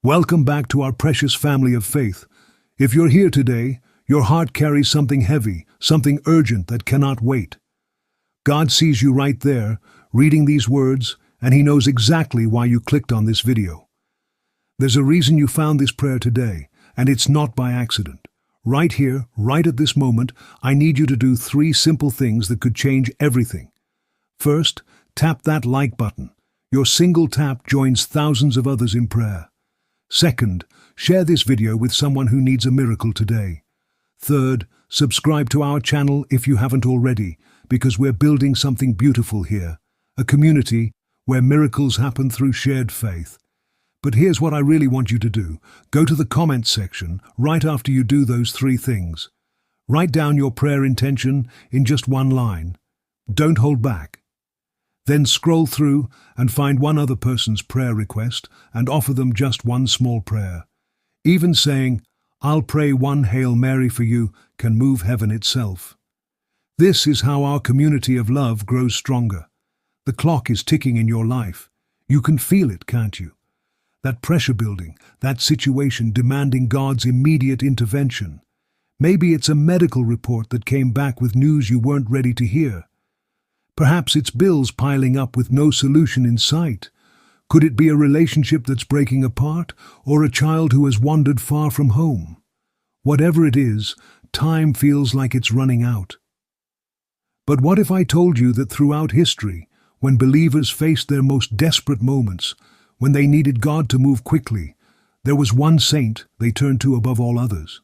Welcome back to our precious family of faith. If you're here today, your heart carries something heavy, something urgent that cannot wait. God sees you right there, reading these words, and He knows exactly why you clicked on this video. There's a reason you found this prayer today, and it's not by accident. Right here, right at this moment, I need you to do 3 simple things that could change everything. First, tap that like button. Your single tap joins thousands of others in prayer. Second, share this video with someone who needs a miracle today. Third, subscribe to our channel if you haven't already, because we're building something beautiful here, a community where miracles happen through shared faith. But here's what I really want you to do. Go to the comments section right after you do those 3 things. Write down your prayer intention in just 1 line. Don't hold back. Then scroll through and find one other person's prayer request and offer them just 1 small prayer. Even saying, "I'll pray 1 Hail Mary for you," can move heaven itself. This is how our community of love grows stronger. The clock is ticking in your life. You can feel it, can't you? That pressure building, that situation demanding God's immediate intervention. Maybe it's a medical report that came back with news you weren't ready to hear. Perhaps it's bills piling up with no solution in sight. Could it be a relationship that's breaking apart, or a child who has wandered far from home? Whatever it is, time feels like it's running out. But what if I told you that throughout history, when believers faced their most desperate moments, when they needed God to move quickly, there was one saint they turned to above all others?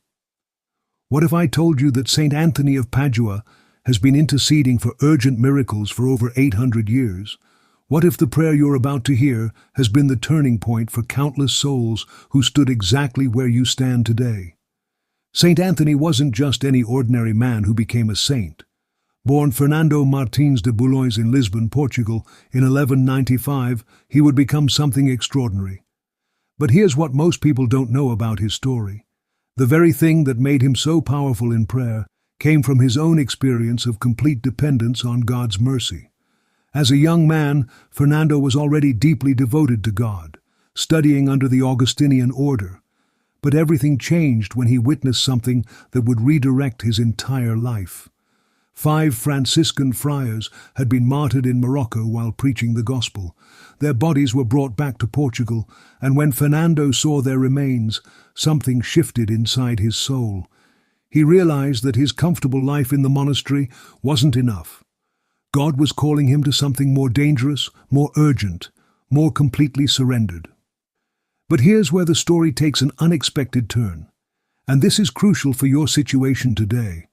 What if I told you that Saint Anthony of Padua has been interceding for urgent miracles for over 800 years? What if the prayer you're about to hear has been the turning point for countless souls who stood exactly where you stand today? Saint Anthony wasn't just any ordinary man who became a saint. Born Fernando Martins de Bulhões in Lisbon, Portugal, in 1195, he would become something extraordinary. But here's what most people don't know about his story. The very thing that made him so powerful in prayer came from his own experience of complete dependence on God's mercy. As a young man, Fernando was already deeply devoted to God, studying under the Augustinian order. But everything changed when he witnessed something that would redirect his entire life. 5 Franciscan friars had been martyred in Morocco while preaching the gospel. Their bodies were brought back to Portugal, and when Fernando saw their remains, something shifted inside his soul. He realized that his comfortable life in the monastery wasn't enough. God was calling him to something more dangerous, more urgent, more completely surrendered. But here's where the story takes an unexpected turn, and this is crucial for your situation today.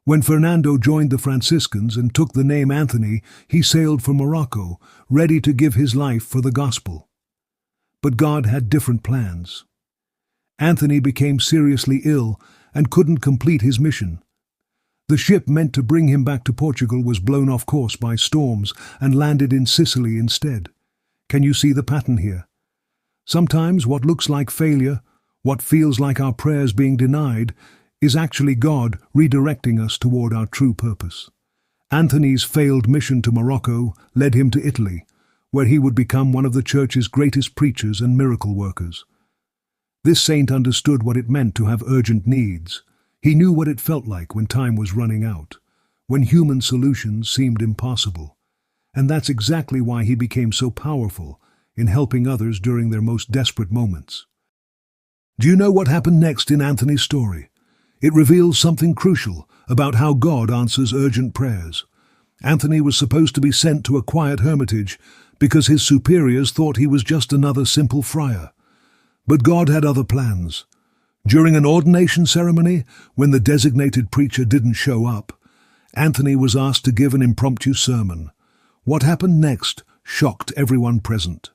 When Fernando joined the Franciscans and took the name Anthony, he sailed for Morocco, ready to give his life for the gospel. But God had different plans. Anthony became seriously ill and couldn't complete his mission. The ship meant to bring him back to Portugal was blown off course by storms and landed in Sicily instead. Can you see the pattern here? Sometimes what looks like failure, what feels like our prayers being denied, is actually God redirecting us toward our true purpose. Anthony's failed mission to Morocco led him to Italy, where he would become one of the Church's greatest preachers and miracle workers. This saint understood what it meant to have urgent needs. He knew what it felt like when time was running out, when human solutions seemed impossible. And that's exactly why he became so powerful in helping others during their most desperate moments. Do you know what happened next in Anthony's story? It reveals something crucial about how God answers urgent prayers. Anthony was supposed to be sent to a quiet hermitage because his superiors thought he was just another simple friar. But God had other plans. During an ordination ceremony, when the designated preacher didn't show up, Anthony was asked to give an impromptu sermon. What happened next shocked everyone present.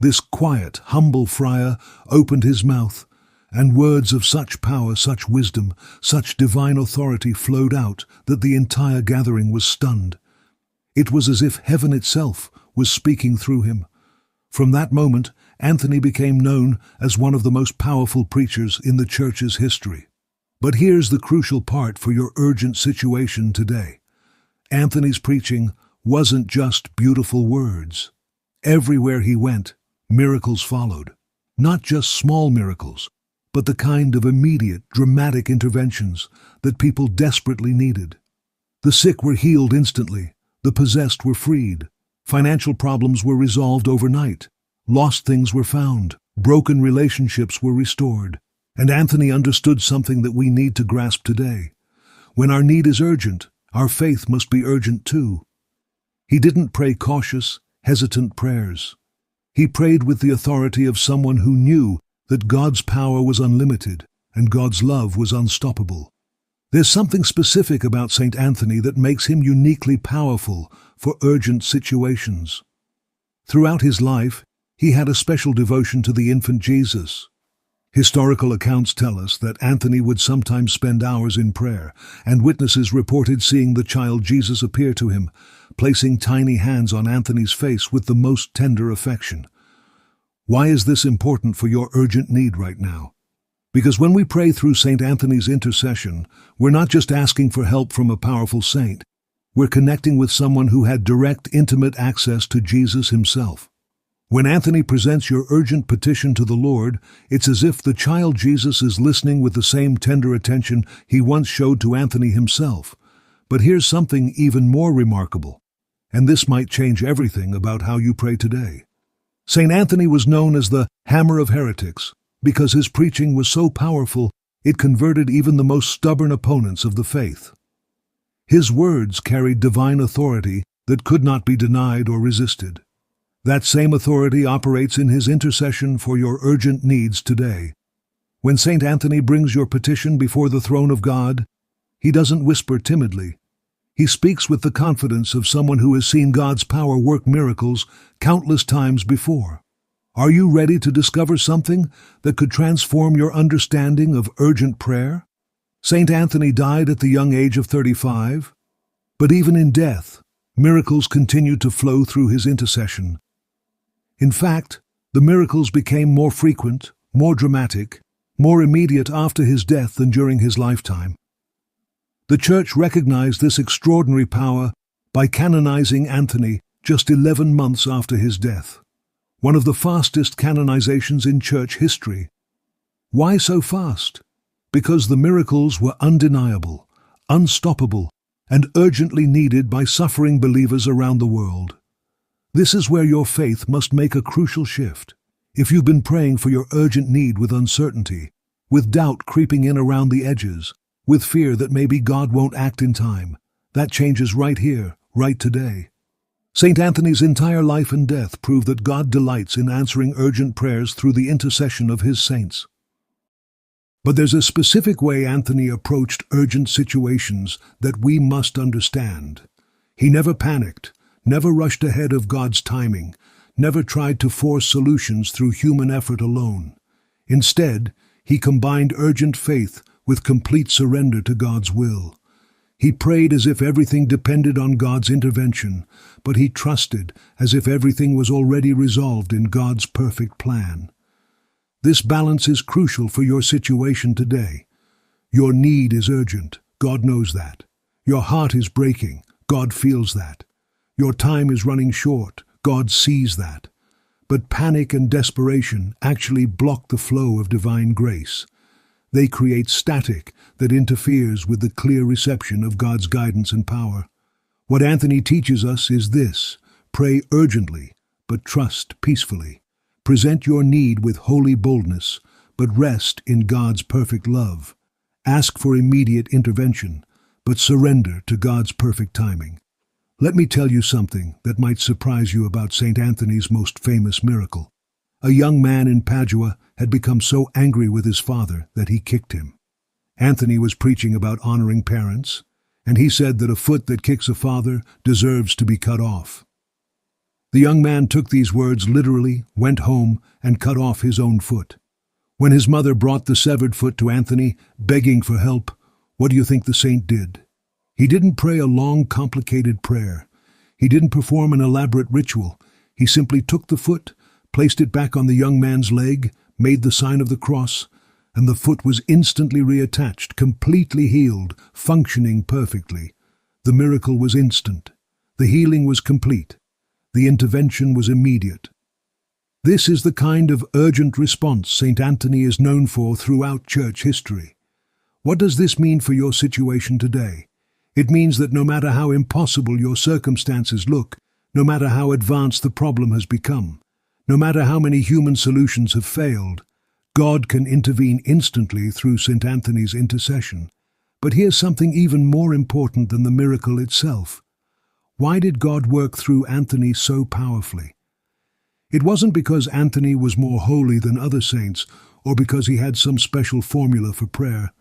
This quiet, humble friar opened his mouth, and words of such power, such wisdom, such divine authority flowed out that the entire gathering was stunned. It was as if heaven itself was speaking through him. From that moment, Anthony became known as one of the most powerful preachers in the Church's history. But here's the crucial part for your urgent situation today. Anthony's preaching wasn't just beautiful words. Everywhere he went, miracles followed. Not just small miracles, but the kind of immediate, dramatic interventions that people desperately needed. The sick were healed instantly, the possessed were freed, financial problems were resolved overnight, lost things were found, broken relationships were restored. And Anthony understood something that we need to grasp today. When our need is urgent, our faith must be urgent too. He didn't pray cautious, hesitant prayers. He prayed with the authority of someone who knew that God's power was unlimited and God's love was unstoppable. There's something specific about St. Anthony that makes him uniquely powerful for urgent situations. Throughout his life, he had a special devotion to the infant Jesus. Historical accounts tell us that Anthony would sometimes spend hours in prayer, and witnesses reported seeing the child Jesus appear to him, placing tiny hands on Anthony's face with the most tender affection. Why is this important for your urgent need right now? Because when we pray through St. Anthony's intercession, we're not just asking for help from a powerful saint. We're connecting with someone who had direct, intimate access to Jesus himself. When Anthony presents your urgent petition to the Lord, it's as if the child Jesus is listening with the same tender attention he once showed to Anthony himself. But here's something even more remarkable, and this might change everything about how you pray today. St. Anthony was known as the hammer of heretics because his preaching was so powerful it converted even the most stubborn opponents of the faith. His words carried divine authority that could not be denied or resisted. That same authority operates in his intercession for your urgent needs today. When St. Anthony brings your petition before the throne of God, he doesn't whisper timidly. He speaks with the confidence of someone who has seen God's power work miracles countless times before. Are you ready to discover something that could transform your understanding of urgent prayer? St. Anthony died at the young age of 35, but even in death, miracles continued to flow through his intercession. In fact, the miracles became more frequent, more dramatic, more immediate after his death than during his lifetime. The Church recognized this extraordinary power by canonizing Anthony just 11 months after his death, one of the fastest canonizations in Church history. Why so fast? Because the miracles were undeniable, unstoppable, and urgently needed by suffering believers around the world. This is where your faith must make a crucial shift. If you've been praying for your urgent need with uncertainty, with doubt creeping in around the edges, with fear that maybe God won't act in time, that changes right here, right today. St. Anthony's entire life and death prove that God delights in answering urgent prayers through the intercession of his saints. But there's a specific way Anthony approached urgent situations that we must understand. He never panicked, never rushed ahead of God's timing, never tried to force solutions through human effort alone. Instead, he combined urgent faith with complete surrender to God's will. He prayed as if everything depended on God's intervention, but he trusted as if everything was already resolved in God's perfect plan. This balance is crucial for your situation today. Your need is urgent. God knows that. Your heart is breaking. God feels that. Your time is running short. God sees that. But panic and desperation actually block the flow of divine grace. They create static that interferes with the clear reception of God's guidance and power. What Anthony teaches us is this: pray urgently, but trust peacefully. Present your need with holy boldness, but rest in God's perfect love. Ask for immediate intervention, but surrender to God's perfect timing. Let me tell you something that might surprise you about St. Anthony's most famous miracle. A young man in Padua had become so angry with his father that he kicked him. Anthony was preaching about honoring parents, and he said that a foot that kicks a father deserves to be cut off. The young man took these words literally, went home, and cut off his own foot. When his mother brought the severed foot to Anthony, begging for help, what do you think the saint did? He didn't pray a long, complicated prayer. He didn't perform an elaborate ritual. He simply took the foot, placed it back on the young man's leg, made the sign of the cross, and the foot was instantly reattached, completely healed, functioning perfectly. The miracle was instant. The healing was complete. The intervention was immediate. This is the kind of urgent response St. Anthony is known for throughout church history. What does this mean for your situation today? It means that no matter how impossible your circumstances look, no matter how advanced the problem has become, no matter how many human solutions have failed, God can intervene instantly through St. Anthony's intercession. But here's something even more important than the miracle itself. Why did God work through Anthony so powerfully? It wasn't because Anthony was more holy than other saints, or because he had some special formula for prayer.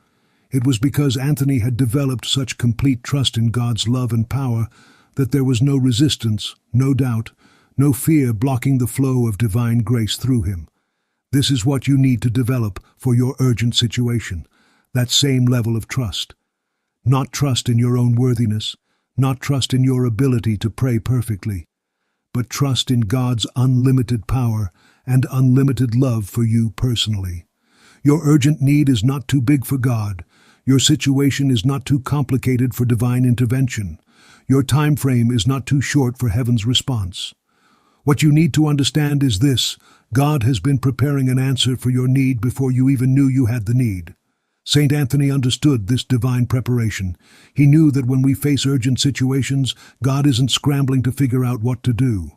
It was because Anthony had developed such complete trust in God's love and power that there was no resistance, no doubt, no fear blocking the flow of divine grace through him. This is what you need to develop for your urgent situation, that same level of trust. Not trust in your own worthiness, not trust in your ability to pray perfectly, but trust in God's unlimited power and unlimited love for you personally. Your urgent need is not too big for God. Your situation is not too complicated for divine intervention. Your time frame is not too short for heaven's response. What you need to understand is this: God has been preparing an answer for your need before you even knew you had the need. St. Anthony understood this divine preparation. He knew that when we face urgent situations, God isn't scrambling to figure out what to do.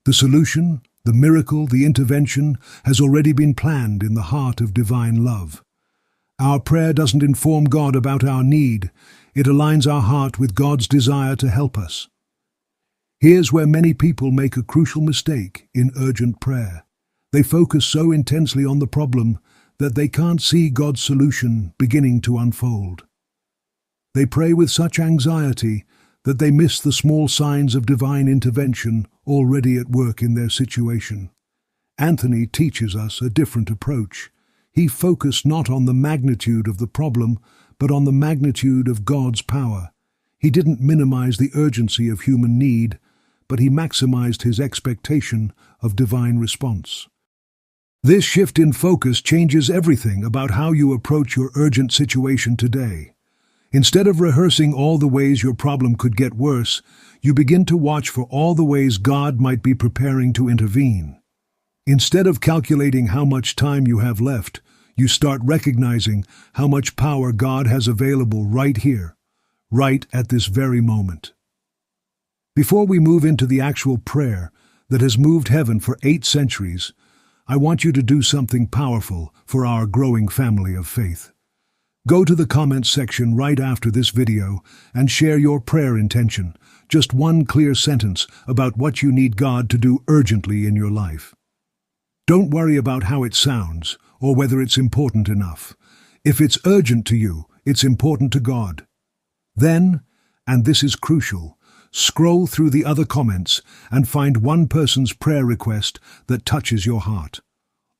The solution, the miracle, the intervention has already been planned in the heart of divine love. Our prayer doesn't inform God about our need. It aligns our heart with God's desire to help us. Here's where many people make a crucial mistake in urgent prayer. They focus so intensely on the problem that they can't see God's solution beginning to unfold. They pray with such anxiety that they miss the small signs of divine intervention already at work in their situation. Anthony teaches us a different approach. He focused not on the magnitude of the problem, but on the magnitude of God's power. He didn't minimize the urgency of human need, but he maximized his expectation of divine response. This shift in focus changes everything about how you approach your urgent situation today. Instead of rehearsing all the ways your problem could get worse, you begin to watch for all the ways God might be preparing to intervene. Instead of calculating how much time you have left, you start recognizing how much power God has available right here, right at this very moment. Before we move into the actual prayer that has moved heaven for 8 centuries, I want you to do something powerful for our growing family of faith. Go to the comments section right after this video and share your prayer intention, just one clear sentence about what you need God to do urgently in your life. Don't worry about how it sounds or whether it's important enough. If it's urgent to you, it's important to God. Then, and this is crucial, scroll through the other comments and find one person's prayer request that touches your heart.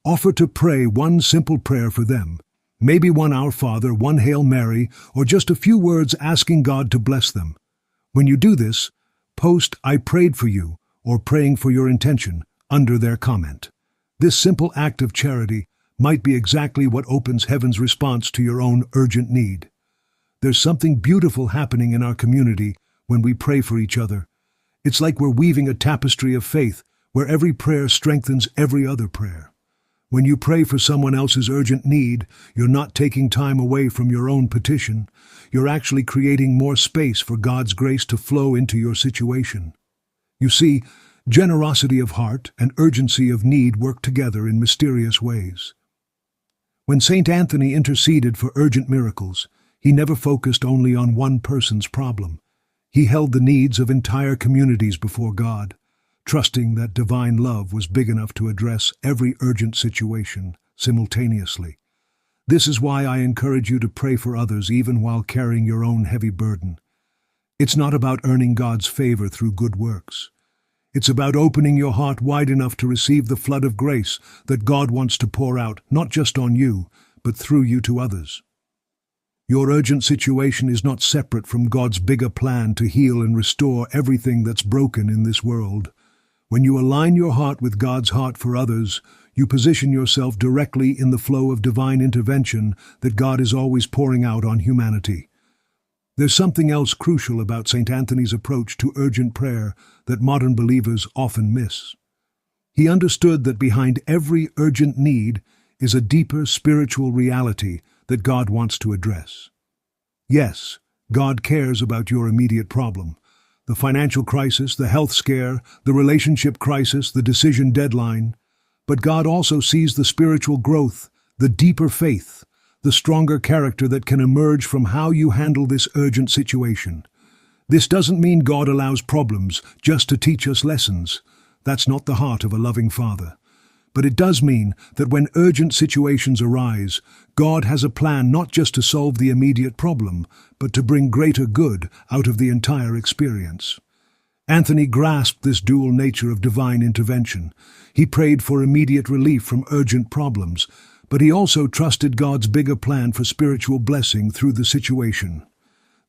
Offer to pray one simple prayer for them, maybe one Our Father, one Hail Mary, or just a few words asking God to bless them. When you do this, post "I prayed for you" or "praying for your intention" under their comment. This simple act of charity might be exactly what opens heaven's response to your own urgent need. There's something beautiful happening in our community when we pray for each other. It's like we're weaving a tapestry of faith where every prayer strengthens every other prayer. When you pray for someone else's urgent need, you're not taking time away from your own petition. You're actually creating more space for God's grace to flow into your situation. You see, generosity of heart and urgency of need work together in mysterious ways. When St. Anthony interceded for urgent miracles, he never focused only on one person's problem. He held the needs of entire communities before God, trusting that divine love was big enough to address every urgent situation simultaneously. This is why I encourage you to pray for others even while carrying your own heavy burden. It's not about earning God's favor through good works. It's about opening your heart wide enough to receive the flood of grace that God wants to pour out, not just on you, but through you to others. Your urgent situation is not separate from God's bigger plan to heal and restore everything that's broken in this world. When you align your heart with God's heart for others, you position yourself directly in the flow of divine intervention that God is always pouring out on humanity. There's something else crucial about St. Anthony's approach to urgent prayer that modern believers often miss. He understood that behind every urgent need is a deeper spiritual reality that God wants to address. Yes, God cares about your immediate problem. The financial crisis, the health scare, the relationship crisis, the decision deadline. But God also sees the spiritual growth, the deeper faith, the stronger character that can emerge from how you handle this urgent situation. This doesn't mean God allows problems just to teach us lessons. That's not the heart of a loving Father. But it does mean that when urgent situations arise, God has a plan not just to solve the immediate problem, but to bring greater good out of the entire experience. Anthony grasped this dual nature of divine intervention. He prayed for immediate relief from urgent problems, but he also trusted God's bigger plan for spiritual blessing through the situation.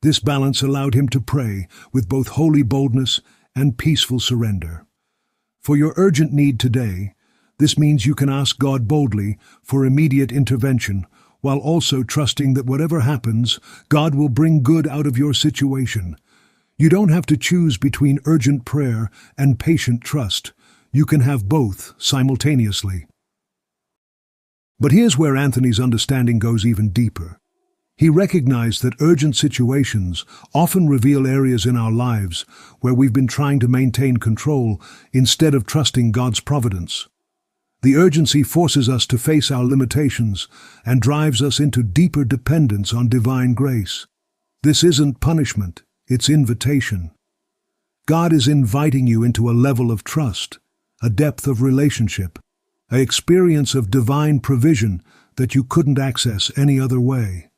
This balance allowed him to pray with both holy boldness and peaceful surrender. For your urgent need today, this means you can ask God boldly for immediate intervention, while also trusting that whatever happens, God will bring good out of your situation. You don't have to choose between urgent prayer and patient trust. You can have both simultaneously. But here's where Anthony's understanding goes even deeper. He recognized that urgent situations often reveal areas in our lives where we've been trying to maintain control instead of trusting God's providence. The urgency forces us to face our limitations and drives us into deeper dependence on divine grace. This isn't punishment, it's invitation. God is inviting you into a level of trust, a depth of relationship, an experience of divine provision that you couldn't access any other way.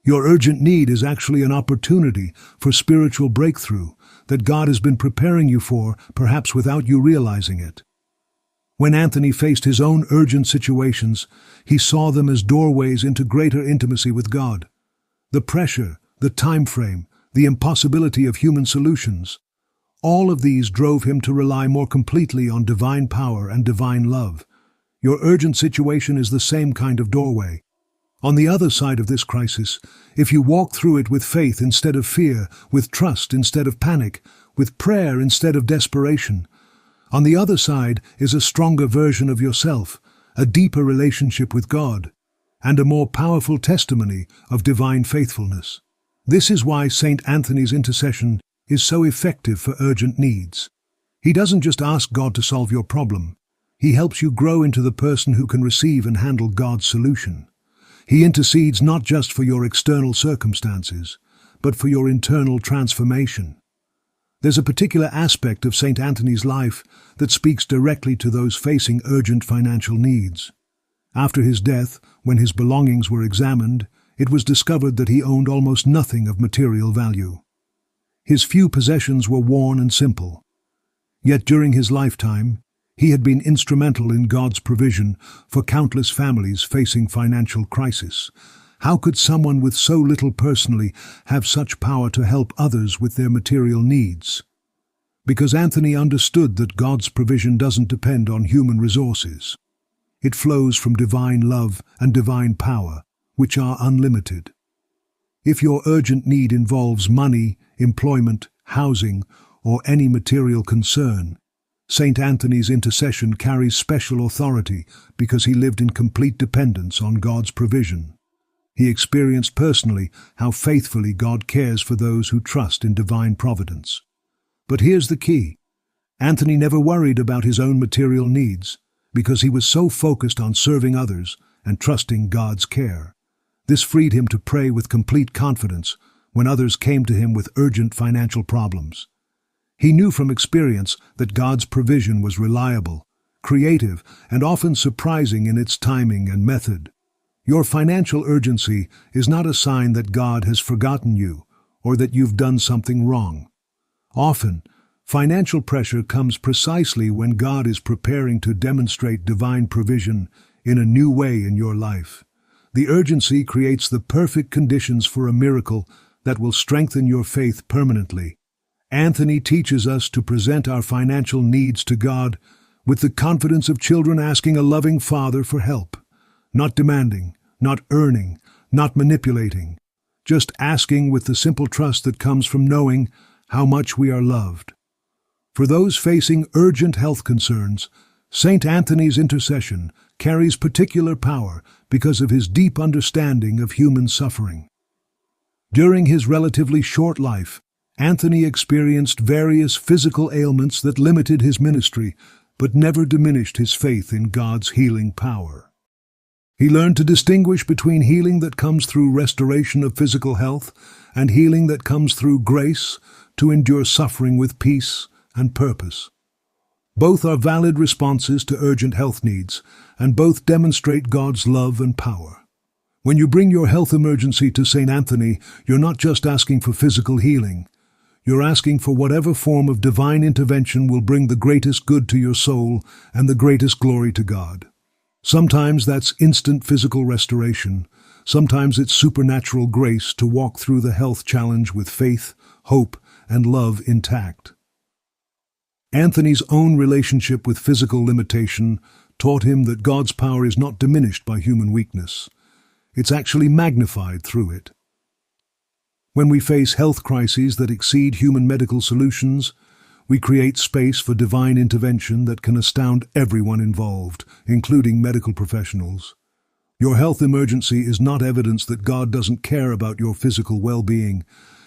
Your urgent need is actually an opportunity for spiritual breakthrough that God has been preparing you for, perhaps without you realizing it. When Anthony faced his own urgent situations, he saw them as doorways into greater intimacy with God. The pressure, the time frame, the impossibility of human solutions, all of these drove him to rely more completely on divine power and divine love. Your urgent situation is the same kind of doorway. On the other side of this crisis, if you walk through it with faith instead of fear, with trust instead of panic, with prayer instead of desperation, on the other side is a stronger version of yourself, a deeper relationship with God, and a more powerful testimony of divine faithfulness. This is why St. Anthony's intercession is so effective for urgent needs. He doesn't just ask God to solve your problem. He helps you grow into the person who can receive and handle God's solution. He intercedes not just for your external circumstances, but for your internal transformation. There's a particular aspect of St. Anthony's life that speaks directly to those facing urgent financial needs. After his death, when his belongings were examined, it was discovered that he owned almost nothing of material value. His few possessions were worn and simple. Yet during his lifetime, he had been instrumental in God's provision for countless families facing financial crisis. How could someone with so little personally have such power to help others with their material needs? Because Anthony understood that God's provision doesn't depend on human resources. It flows from divine love and divine power, which are unlimited. If your urgent need involves money, employment, housing, or any material concern, St. Anthony's intercession carries special authority because he lived in complete dependence on God's provision. He experienced personally how faithfully God cares for those who trust in divine providence. But here's the key. Anthony never worried about his own material needs because he was so focused on serving others and trusting God's care. This freed him to pray with complete confidence when others came to him with urgent financial problems. He knew from experience that God's provision was reliable, creative, and often surprising in its timing and method. Your financial urgency is not a sign that God has forgotten you or that you've done something wrong. Often, financial pressure comes precisely when God is preparing to demonstrate divine provision in a new way in your life. The urgency creates the perfect conditions for a miracle that will strengthen your faith permanently. Anthony teaches us to present our financial needs to God with the confidence of children asking a loving Father for help, not demanding, not earning, not manipulating, just asking with the simple trust that comes from knowing how much we are loved. For those facing urgent health concerns, Saint Anthony's intercession carries particular power because of his deep understanding of human suffering. During his relatively short life, Anthony experienced various physical ailments that limited his ministry, but never diminished his faith in God's healing power. He learned to distinguish between healing that comes through restoration of physical health and healing that comes through grace to endure suffering with peace and purpose. Both are valid responses to urgent health needs, and both demonstrate God's love and power. When you bring your health emergency to St. Anthony, you're not just asking for physical healing. You're asking for whatever form of divine intervention will bring the greatest good to your soul and the greatest glory to God. Sometimes that's instant physical restoration. Sometimes it's supernatural grace to walk through the health challenge with faith, hope, and love intact. Anthony's own relationship with physical limitation taught him that God's power is not diminished by human weakness. It's actually magnified through it. When we face health crises that exceed human medical solutions, we create space for divine intervention that can astound everyone involved, including medical professionals. Your health emergency is not evidence that God doesn't care about your physical well-being.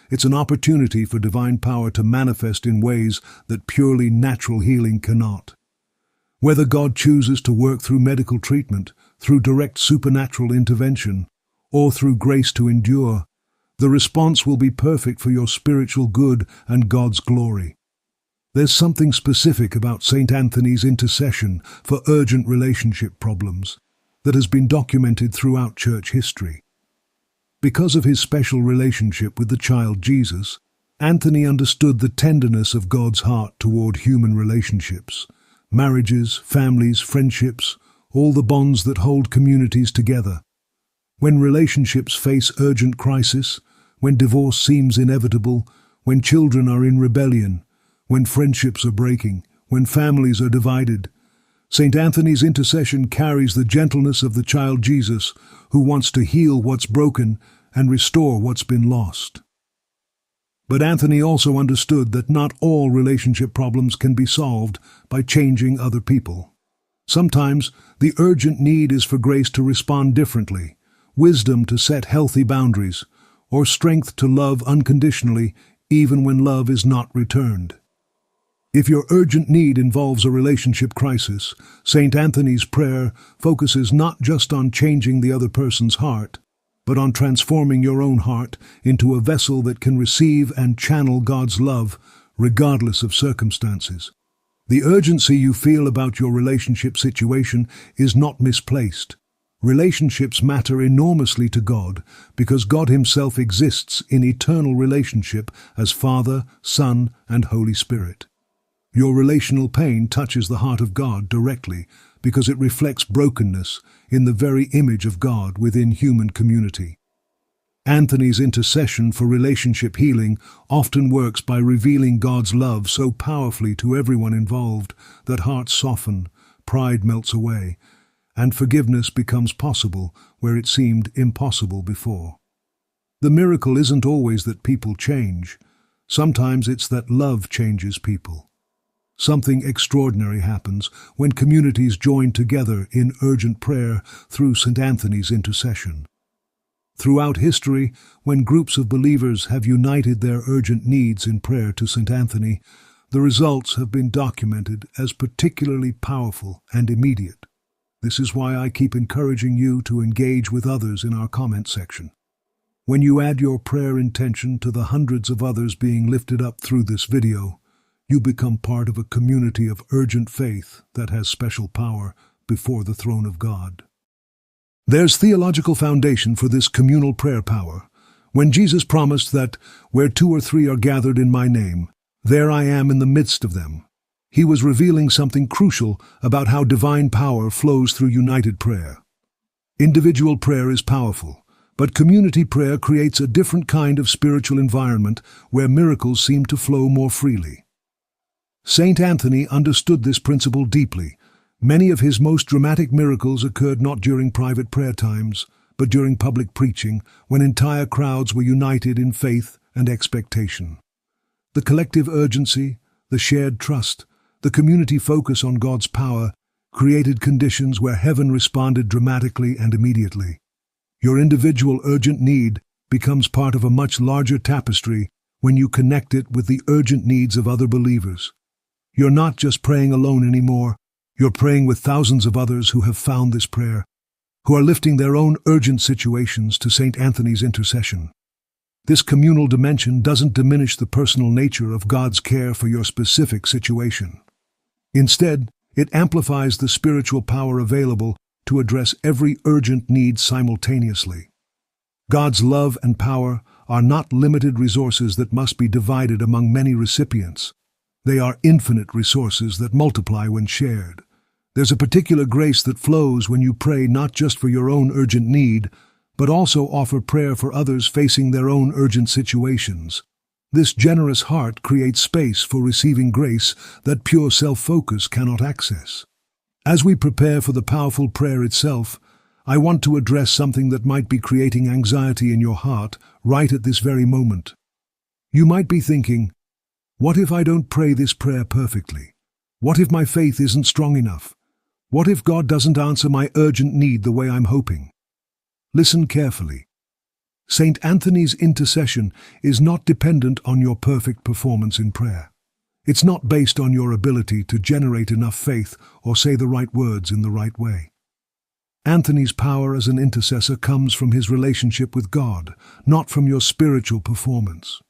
It's an opportunity for divine power to manifest in ways that purely natural healing cannot. Whether God chooses to work through medical treatment, through direct supernatural intervention, or through grace to endure, the response will be perfect for your spiritual good and God's glory. There's something specific about St. Anthony's intercession for urgent relationship problems that has been documented throughout church history. Because of his special relationship with the child Jesus, Anthony understood the tenderness of God's heart toward human relationships, marriages, families, friendships, all the bonds that hold communities together. When relationships face urgent crisis, when divorce seems inevitable, when children are in rebellion, when friendships are breaking, when families are divided, St. Anthony's intercession carries the gentleness of the child Jesus, who wants to heal what's broken and restore what's been lost. But Anthony also understood that not all relationship problems can be solved by changing other people. Sometimes the urgent need is for grace to respond differently, wisdom to set healthy boundaries, or strength to love unconditionally even when love is not returned. If your urgent need involves a relationship crisis, St. Anthony's prayer focuses not just on changing the other person's heart, but on transforming your own heart into a vessel that can receive and channel God's love, regardless of circumstances. The urgency you feel about your relationship situation is not misplaced. Relationships matter enormously to God because God Himself exists in eternal relationship as Father, Son, and Holy Spirit. Your relational pain touches the heart of God directly because it reflects brokenness in the very image of God within human community. Anthony's intercession for relationship healing often works by revealing God's love so powerfully to everyone involved that hearts soften, pride melts away, and forgiveness becomes possible where it seemed impossible before. The miracle isn't always that people change. Sometimes it's that love changes people. Something extraordinary happens when communities join together in urgent prayer through St. Anthony's intercession. Throughout history, when groups of believers have united their urgent needs in prayer to St. Anthony, the results have been documented as particularly powerful and immediate. This is why I keep encouraging you to engage with others in our comment section. When you add your prayer intention to the hundreds of others being lifted up through this video, you become part of a community of urgent faith that has special power before the throne of God. There's theological foundation for this communal prayer power. When Jesus promised that, "Where 2 or 3 are gathered in my name, there I am in the midst of them," He was revealing something crucial about how divine power flows through united prayer. Individual prayer is powerful, but community prayer creates a different kind of spiritual environment where miracles seem to flow more freely. Saint Anthony understood this principle deeply. Many of his most dramatic miracles occurred not during private prayer times, but during public preaching, when entire crowds were united in faith and expectation. The collective urgency, the shared trust, the community focus on God's power created conditions where heaven responded dramatically and immediately. Your individual urgent need becomes part of a much larger tapestry when you connect it with the urgent needs of other believers. You're not just praying alone anymore, you're praying with thousands of others who have found this prayer, who are lifting their own urgent situations to St. Anthony's intercession. This communal dimension doesn't diminish the personal nature of God's care for your specific situation. Instead, it amplifies the spiritual power available to address every urgent need simultaneously. God's love and power are not limited resources that must be divided among many recipients. They are infinite resources that multiply when shared. There's a particular grace that flows when you pray not just for your own urgent need, but also offer prayer for others facing their own urgent situations. This generous heart creates space for receiving grace that pure self-focus cannot access. As we prepare for the powerful prayer itself, I want to address something that might be creating anxiety in your heart right at this very moment. You might be thinking, what if I don't pray this prayer perfectly? What if my faith isn't strong enough? What if God doesn't answer my urgent need the way I'm hoping? Listen carefully. St. Anthony's intercession is not dependent on your perfect performance in prayer. It's not based on your ability to generate enough faith or say the right words in the right way. Anthony's power as an intercessor comes from his relationship with God, not from your spiritual performance.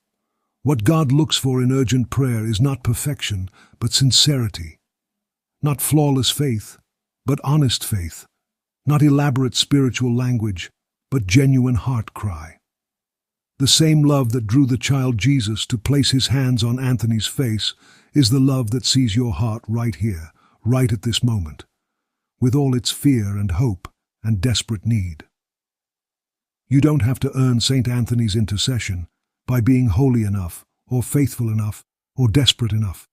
What God looks for in urgent prayer is not perfection, but sincerity. Not flawless faith, but honest faith. Not elaborate spiritual language, but genuine heart cry. The same love that drew the child Jesus to place his hands on Anthony's face is the love that sees your heart right here, right at this moment, with all its fear and hope and desperate need. You don't have to earn St. Anthony's intercession by being holy enough, or faithful enough, or desperate enough.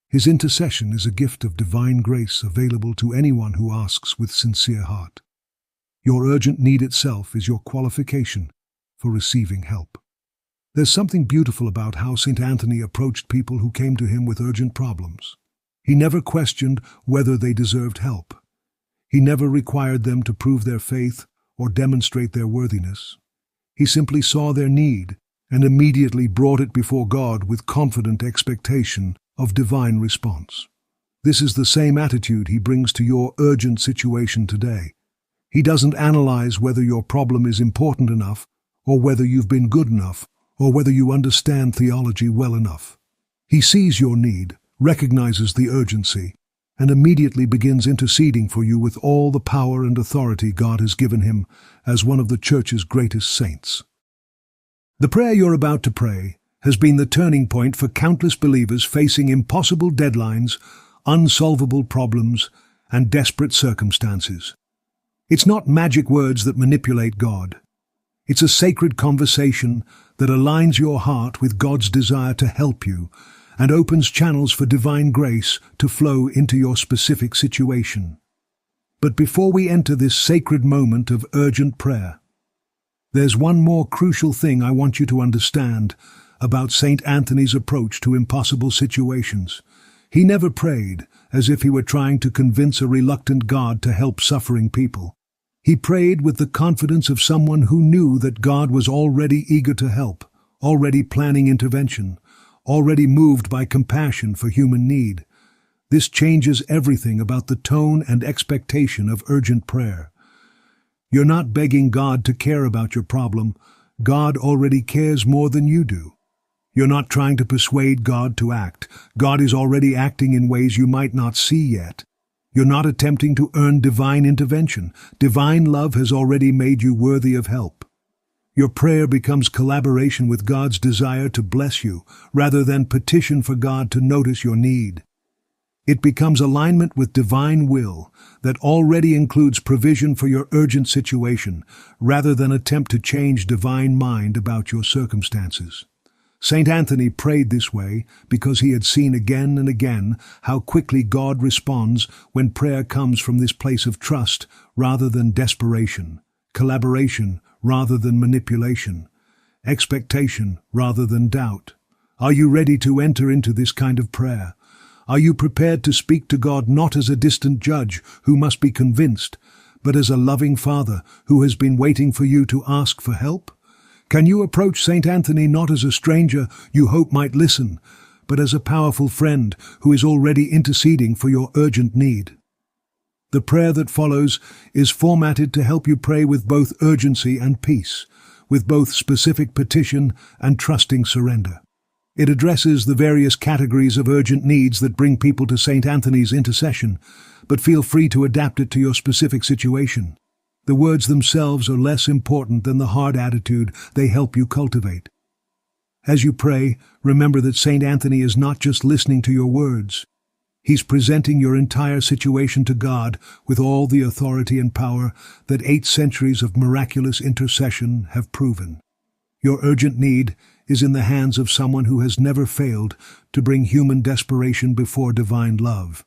His intercession is a gift of divine grace available to anyone who asks with sincere heart. Your urgent need itself is your qualification for receiving help. There's something beautiful about how St. Anthony approached people who came to him with urgent problems. He never questioned whether they deserved help. He never required them to prove their faith or demonstrate their worthiness. He simply saw their need and immediately brought it before God with confident expectation of divine response. This is the same attitude he brings to your urgent situation today. He doesn't analyze whether your problem is important enough, or whether you've been good enough, or whether you understand theology well enough. He sees your need, recognizes the urgency, and immediately begins interceding for you with all the power and authority God has given him as one of the Church's greatest saints. The prayer you're about to pray has been the turning point for countless believers facing impossible deadlines, unsolvable problems, and desperate circumstances. It's not magic words that manipulate God. It's a sacred conversation that aligns your heart with God's desire to help you and opens channels for divine grace to flow into your specific situation. But before we enter this sacred moment of urgent prayer, there's one more crucial thing I want you to understand about St. Anthony's approach to impossible situations. He never prayed as if he were trying to convince a reluctant God to help suffering people. He prayed with the confidence of someone who knew that God was already eager to help, already planning intervention, already moved by compassion for human need. This changes everything about the tone and expectation of urgent prayer. You're not begging God to care about your problem. God already cares more than you do. You're not trying to persuade God to act. God is already acting in ways you might not see yet. You're not attempting to earn divine intervention. Divine love has already made you worthy of help. Your prayer becomes collaboration with God's desire to bless you, rather than petition for God to notice your need. It becomes alignment with divine will that already includes provision for your urgent situation, rather than attempt to change divine mind about your circumstances. St. Anthony prayed this way because he had seen again and again how quickly God responds when prayer comes from this place of trust rather than desperation, collaboration rather than manipulation, expectation rather than doubt. Are you ready to enter into this kind of prayer? Are you prepared to speak to God not as a distant judge who must be convinced, but as a loving Father who has been waiting for you to ask for help? Can you approach Saint Anthony not as a stranger you hope might listen, but as a powerful friend who is already interceding for your urgent need? The prayer that follows is formatted to help you pray with both urgency and peace, with both specific petition and trusting surrender. It addresses the various categories of urgent needs that bring people to Saint Anthony's intercession, but feel free to adapt it to your specific situation. The words themselves are less important than the hard attitude they help you cultivate. As you pray, remember that Saint Anthony is not just listening to your words. He's presenting your entire situation to God with all the authority and power that 8 centuries of miraculous intercession have proven. Your urgent need is in the hands of someone who has never failed to bring human desperation before divine love.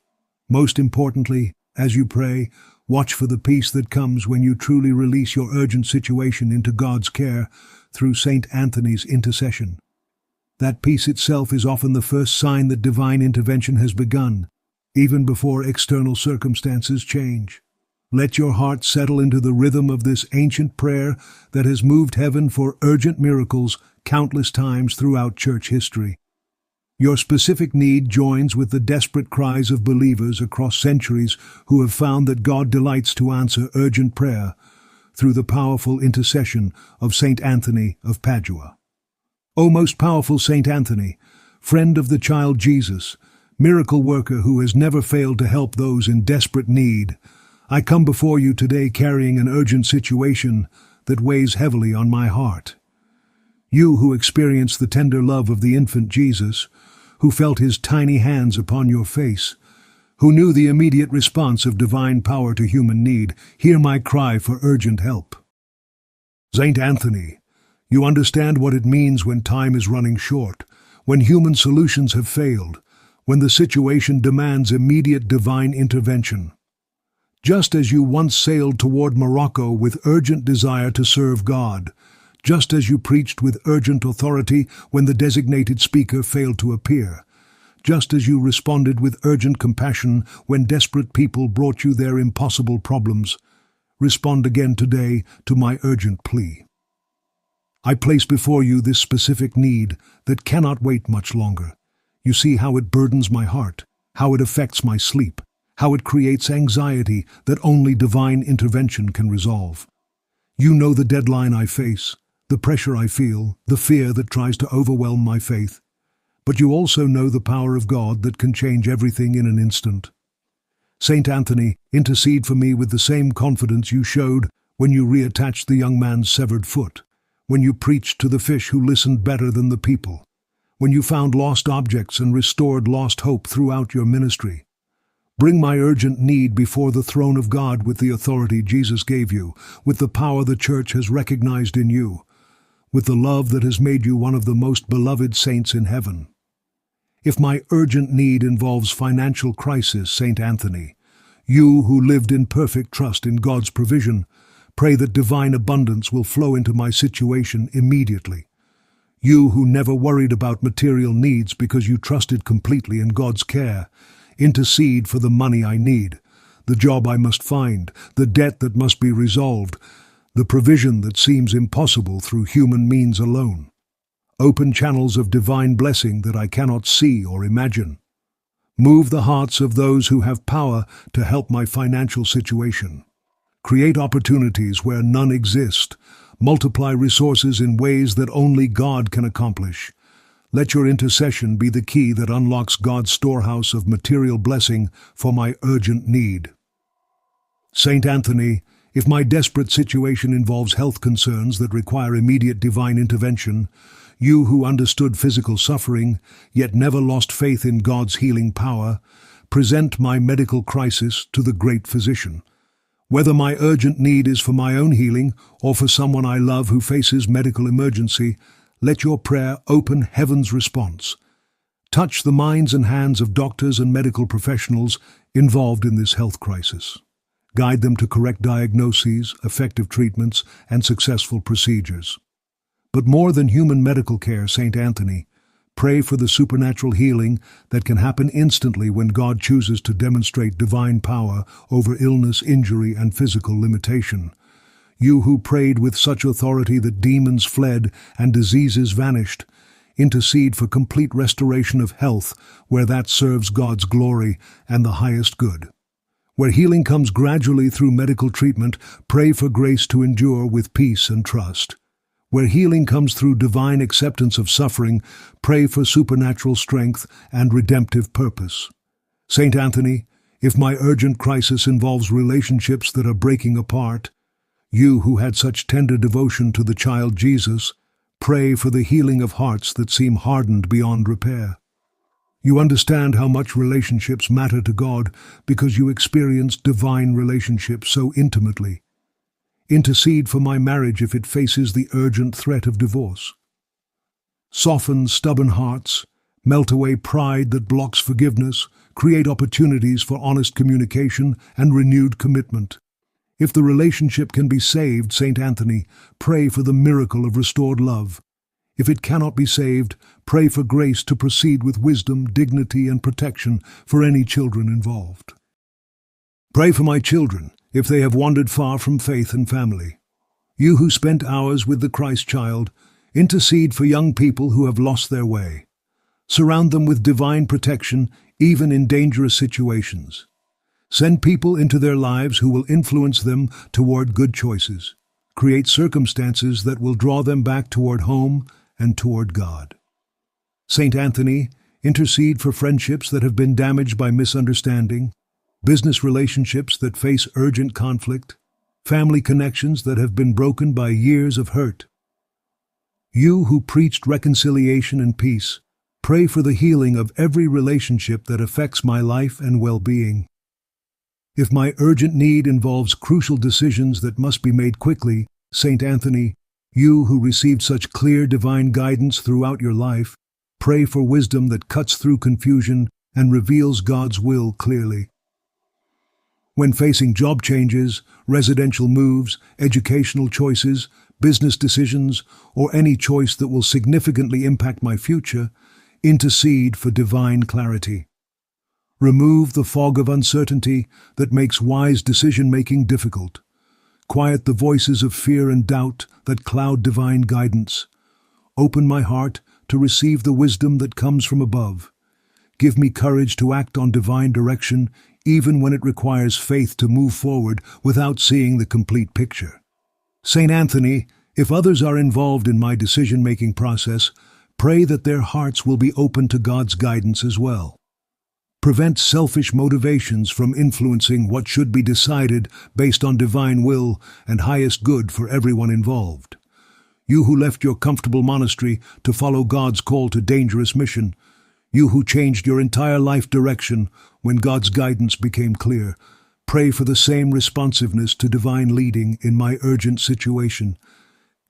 Most importantly, as you pray, watch for the peace that comes when you truly release your urgent situation into God's care through Saint Anthony's intercession. That peace itself is often the first sign that divine intervention has begun, even before external circumstances change. Let your heart settle into the rhythm of this ancient prayer that has moved heaven for urgent miracles countless times throughout church history. Your specific need joins with the desperate cries of believers across centuries who have found that God delights to answer urgent prayer through the powerful intercession of Saint Anthony of Padua. O most powerful Saint Anthony, friend of the child Jesus, miracle worker who has never failed to help those in desperate need, I come before you today carrying an urgent situation that weighs heavily on my heart. You who experienced the tender love of the infant Jesus, who felt his tiny hands upon your face, who knew the immediate response of divine power to human need, hear my cry for urgent help. Saint Anthony, you understand what it means when time is running short, when human solutions have failed, when the situation demands immediate divine intervention. Just as you once sailed toward Morocco with urgent desire to serve God, just as you preached with urgent authority when the designated speaker failed to appear, just as you responded with urgent compassion when desperate people brought you their impossible problems, respond again today to my urgent plea. I place before you this specific need that cannot wait much longer. You see how it burdens my heart, how it affects my sleep, how it creates anxiety that only divine intervention can resolve. You know the deadline I face, the pressure I feel, the fear that tries to overwhelm my faith. But you also know the power of God that can change everything in an instant. Saint Anthony, intercede for me with the same confidence you showed when you reattached the young man's severed foot, when you preached to the fish who listened better than the people, when you found lost objects and restored lost hope throughout your ministry. Bring my urgent need before the throne of God with the authority Jesus gave you, with the power the Church has recognized in you, with the love that has made you one of the most beloved saints in heaven. If my urgent need involves financial crisis, Saint Anthony, you who lived in perfect trust in God's provision, pray that divine abundance will flow into my situation immediately. You who never worried about material needs because you trusted completely in God's care, intercede for the money I need, the job I must find, the debt that must be resolved, the provision that seems impossible through human means alone. Open channels of divine blessing that I cannot see or imagine. Move the hearts of those who have power to help my financial situation. Create opportunities where none exist. Multiply resources in ways that only God can accomplish. Let your intercession be the key that unlocks God's storehouse of material blessing for my urgent need. Saint Anthony, if my desperate situation involves health concerns that require immediate divine intervention, you who understood physical suffering, yet never lost faith in God's healing power, present my medical crisis to the great physician. Whether my urgent need is for my own healing or for someone I love who faces medical emergency, let your prayer open heaven's response. Touch the minds and hands of doctors and medical professionals involved in this health crisis. Guide them to correct diagnoses, effective treatments, and successful procedures. But more than human medical care, Saint Anthony, Pray for the supernatural healing that can happen instantly when God chooses to demonstrate divine power over illness, injury, and physical limitation. You who prayed with such authority that demons fled and diseases vanished, intercede for complete restoration of health where that serves God's glory and the highest good. Where healing comes gradually through medical treatment, pray for grace to endure with peace and trust. Where healing comes through divine acceptance of suffering, pray for supernatural strength and redemptive purpose. Saint Anthony, if my urgent crisis involves relationships that are breaking apart, you who had such tender devotion to the child Jesus, pray for the healing of hearts that seem hardened beyond repair. You understand how much relationships matter to God because you experience divine relationships so intimately. Intercede for my marriage if it faces the urgent threat of divorce. Soften stubborn hearts, melt away pride that blocks forgiveness, create opportunities for honest communication and renewed commitment. If the relationship can be saved, Saint Anthony, pray for the miracle of restored love. If it cannot be saved, pray for grace to proceed with wisdom, dignity, and protection for any children involved. Pray for my children, if they have wandered far from faith and family. You who spent hours with the Christ child, intercede for young people who have lost their way. Surround them with divine protection, even in dangerous situations. Send people into their lives who will influence them toward good choices. Create circumstances that will draw them back toward home and toward God. Saint Anthony, intercede for friendships that have been damaged by misunderstanding, business relationships that face urgent conflict, family connections that have been broken by years of hurt. You who preached reconciliation and peace, pray for the healing of every relationship that affects my life and well-being. If my urgent need involves crucial decisions that must be made quickly, Saint Anthony, you who received such clear divine guidance throughout your life, pray for wisdom that cuts through confusion and reveals God's will clearly. When facing job changes, residential moves, educational choices, business decisions, or any choice that will significantly impact my future, intercede for divine clarity. Remove the fog of uncertainty that makes wise decision-making difficult. Quiet the voices of fear and doubt that cloud divine guidance. Open my heart to receive the wisdom that comes from above. Give me courage to act on divine direction, even when it requires faith to move forward without seeing the complete picture. Saint Anthony, if others are involved in my decision-making process, pray that their hearts will be open to God's guidance as well. Prevent selfish motivations from influencing what should be decided based on divine will and highest good for everyone involved. You who left your comfortable monastery to follow God's call to dangerous mission, you who changed your entire life direction when God's guidance became clear, pray for the same responsiveness to divine leading in my urgent situation.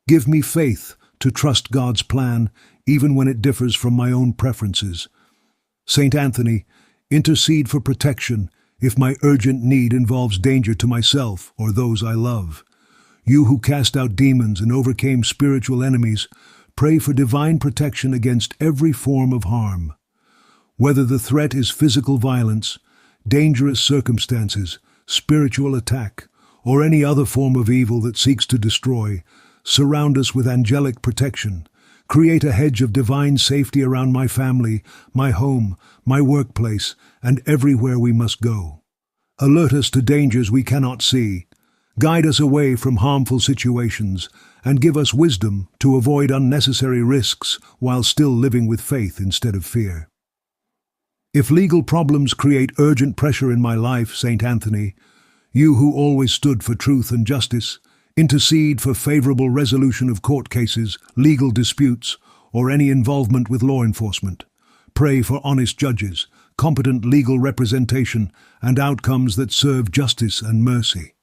Give me faith to trust God's plan, even when it differs from my own preferences. Saint Anthony, intercede for protection if my urgent need involves danger to myself or those I love. You who cast out demons and overcame spiritual enemies, pray for divine protection against every form of harm. Whether the threat is physical violence, dangerous circumstances, spiritual attack, or any other form of evil that seeks to destroy, surround us with angelic protection. Create a hedge of divine safety around my family, my home, my workplace, and everywhere we must go. Alert us to dangers we cannot see. Guide us away from harmful situations, and give us wisdom to avoid unnecessary risks while still living with faith instead of fear. If legal problems create urgent pressure in my life, Saint Anthony, you who always stood for truth and justice, intercede for favorable resolution of court cases, legal disputes, or any involvement with law enforcement. Pray for honest judges, competent legal representation, and outcomes that serve justice and mercy.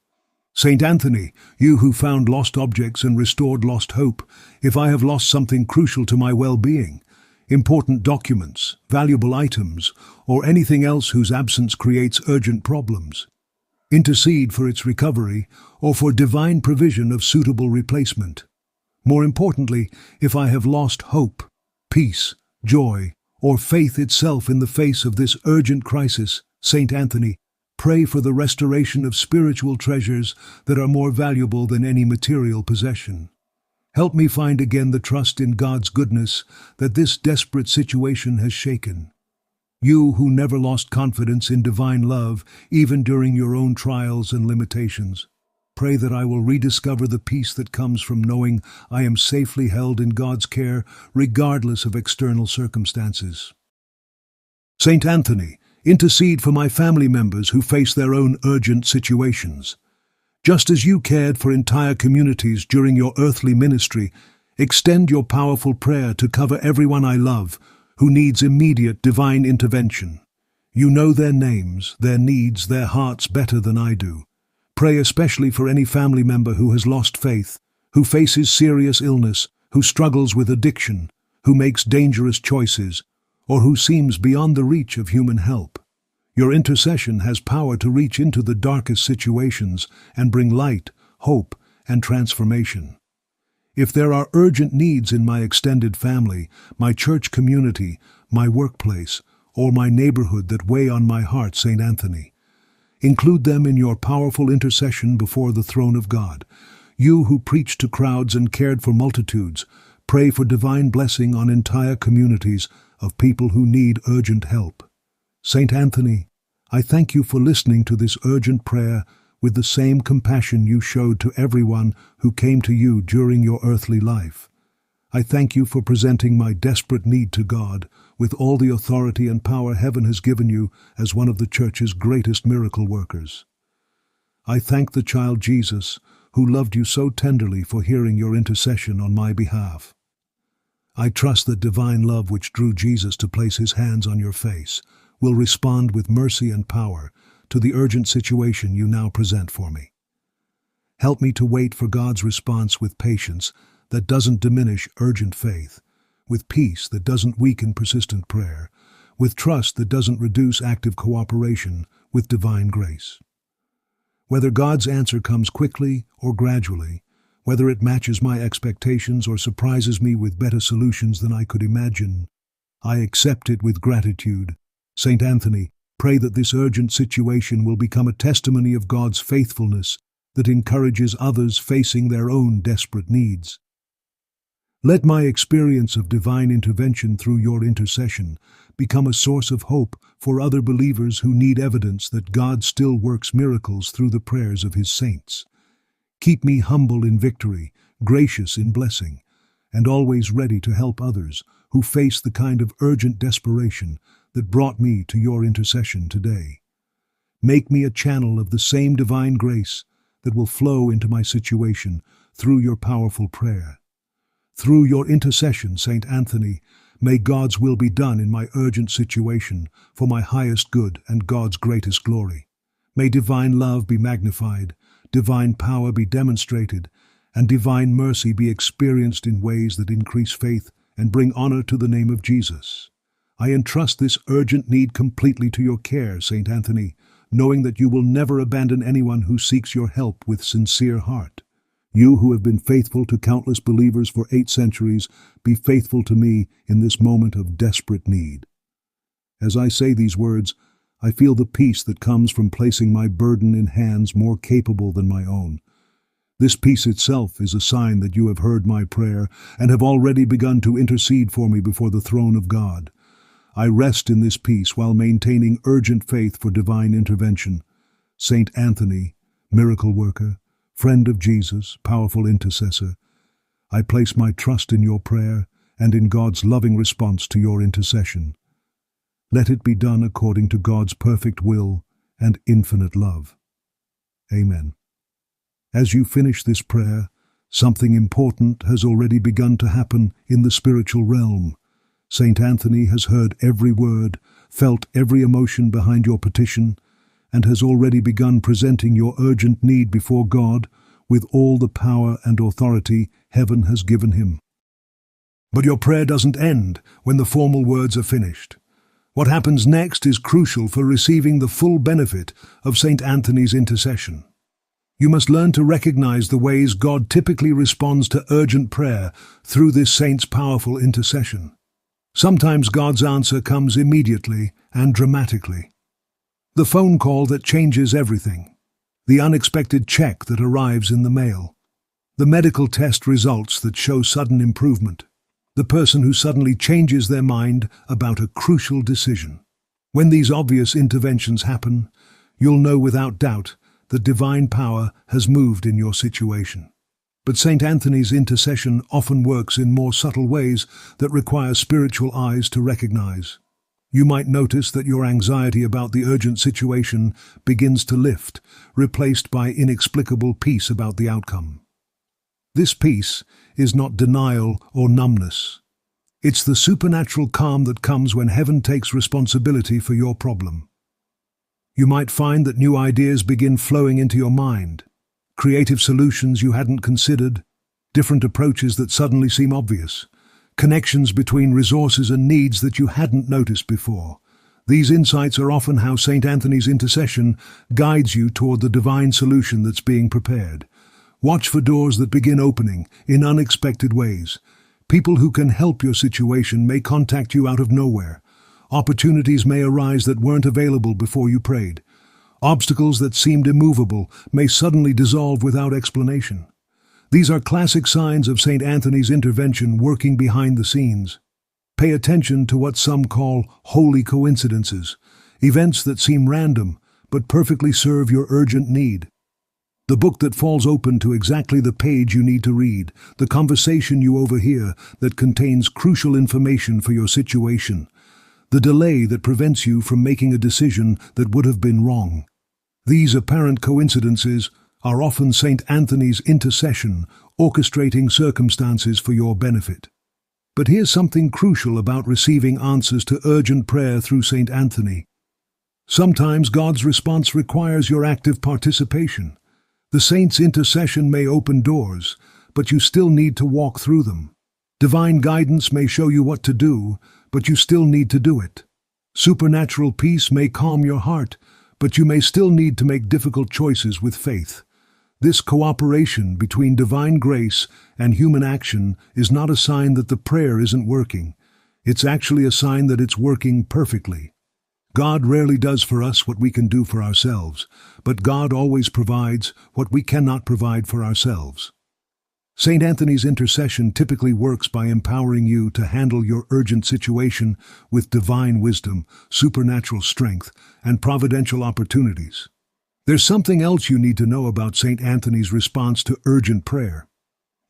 Saint Anthony, you who found lost objects and restored lost hope, if I have lost something crucial to my well-being, important documents, valuable items, or anything else whose absence creates urgent problems, intercede for its recovery or for divine provision of suitable replacement. More importantly, if I have lost hope, peace, joy, or faith itself in the face of this urgent crisis, Saint Anthony, pray for the restoration of spiritual treasures that are more valuable than any material possession. Help me find again the trust in God's goodness that this desperate situation has shaken. You who never lost confidence in divine love, even during your own trials and limitations, pray that I will rediscover the peace that comes from knowing I am safely held in God's care, regardless of external circumstances. Saint Anthony, intercede for my family members who face their own urgent situations. Just as you cared for entire communities during your earthly ministry, extend your powerful prayer to cover everyone I love who needs immediate divine intervention. You know their names, their needs, their hearts better than I do. Pray especially for any family member who has lost faith, who faces serious illness, who struggles with addiction, who makes dangerous choices, or who seems beyond the reach of human help. Your intercession has power to reach into the darkest situations and bring light, hope, and transformation. If there are urgent needs in my extended family, my church community, my workplace, or my neighborhood that weigh on my heart, Saint Anthony, include them in your powerful intercession before the throne of God. You who preached to crowds and cared for multitudes, pray for divine blessing on entire communities of people who need urgent help. Saint Anthony, I thank you for listening to this urgent prayer with the same compassion you showed to everyone who came to you during your earthly life. I thank you for presenting my desperate need to God with all the authority and power heaven has given you as one of the Church's greatest miracle workers. I thank the child Jesus, who loved you so tenderly, for hearing your intercession on my behalf. I trust that divine love which drew Jesus to place his hands on your face will respond with mercy and power to the urgent situation you now present for me. Help me to wait for God's response with patience that doesn't diminish urgent faith, with peace that doesn't weaken persistent prayer, with trust that doesn't reduce active cooperation with divine grace. Whether God's answer comes quickly or gradually, whether it matches my expectations or surprises me with better solutions than I could imagine, I accept it with gratitude. Saint Anthony, pray that this urgent situation will become a testimony of God's faithfulness that encourages others facing their own desperate needs. Let my experience of divine intervention through your intercession become a source of hope for other believers who need evidence that God still works miracles through the prayers of his saints. Keep me humble in victory, gracious in blessing, and always ready to help others who face the kind of urgent desperation that brought me to your intercession today. Make me a channel of the same divine grace that will flow into my situation through your powerful prayer. Through your intercession, Saint Anthony, may God's will be done in my urgent situation for my highest good and God's greatest glory. May divine love be magnified, divine power be demonstrated, and divine mercy be experienced in ways that increase faith and bring honor to the name of Jesus. I entrust this urgent need completely to your care, Saint Anthony, knowing that you will never abandon anyone who seeks your help with sincere heart. You who have been faithful to countless believers for 8 centuries, be faithful to me in this moment of desperate need. As I say these words, I feel the peace that comes from placing my burden in hands more capable than my own. This peace itself is a sign that you have heard my prayer and have already begun to intercede for me before the throne of God. I rest in this peace while maintaining urgent faith for divine intervention. Saint Anthony, miracle worker, friend of Jesus, powerful intercessor, I place my trust in your prayer and in God's loving response to your intercession. Let it be done according to God's perfect will and infinite love. Amen. As you finish this prayer, something important has already begun to happen in the spiritual realm. Saint Anthony has heard every word, felt every emotion behind your petition, and has already begun presenting your urgent need before God with all the power and authority heaven has given him. But your prayer doesn't end when the formal words are finished. What happens next is crucial for receiving the full benefit of Saint Anthony's intercession. You must learn to recognize the ways God typically responds to urgent prayer through this saint's powerful intercession. Sometimes God's answer comes immediately and dramatically. The phone call that changes everything. The unexpected check that arrives in the mail. The medical test results that show sudden improvement. The person who suddenly changes their mind about a crucial decision. When these obvious interventions happen, you'll know without doubt that divine power has moved in your situation. But St. Anthony's intercession often works in more subtle ways that require spiritual eyes to recognize. You might notice that your anxiety about the urgent situation begins to lift, replaced by inexplicable peace about the outcome. This peace is not denial or numbness. It's the supernatural calm that comes when heaven takes responsibility for your problem. You might find that new ideas begin flowing into your mind, creative solutions you hadn't considered, different approaches that suddenly seem obvious, connections between resources and needs that you hadn't noticed before. These insights are often how St. Anthony's intercession guides you toward the divine solution that's being prepared. Watch for doors that begin opening in unexpected ways. People who can help your situation may contact you out of nowhere. Opportunities may arise that weren't available before you prayed. Obstacles that seemed immovable may suddenly dissolve without explanation. These are classic signs of St. Anthony's intervention working behind the scenes. Pay attention to what some call holy coincidences, events that seem random but perfectly serve your urgent need. The book that falls open to exactly the page you need to read, the conversation you overhear that contains crucial information for your situation, the delay that prevents you from making a decision that would have been wrong. These apparent coincidences are often St. Anthony's intercession, orchestrating circumstances for your benefit. But here's something crucial about receiving answers to urgent prayer through St. Anthony. Sometimes God's response requires your active participation. The saint's intercession may open doors, but you still need to walk through them. Divine guidance may show you what to do, but you still need to do it. Supernatural peace may calm your heart, but you may still need to make difficult choices with faith. This cooperation between divine grace and human action is not a sign that the prayer isn't working. It's actually a sign that it's working perfectly. God rarely does for us what we can do for ourselves, but God always provides what we cannot provide for ourselves. St. Anthony's intercession typically works by empowering you to handle your urgent situation with divine wisdom, supernatural strength, and providential opportunities. There's something else you need to know about St. Anthony's response to urgent prayer.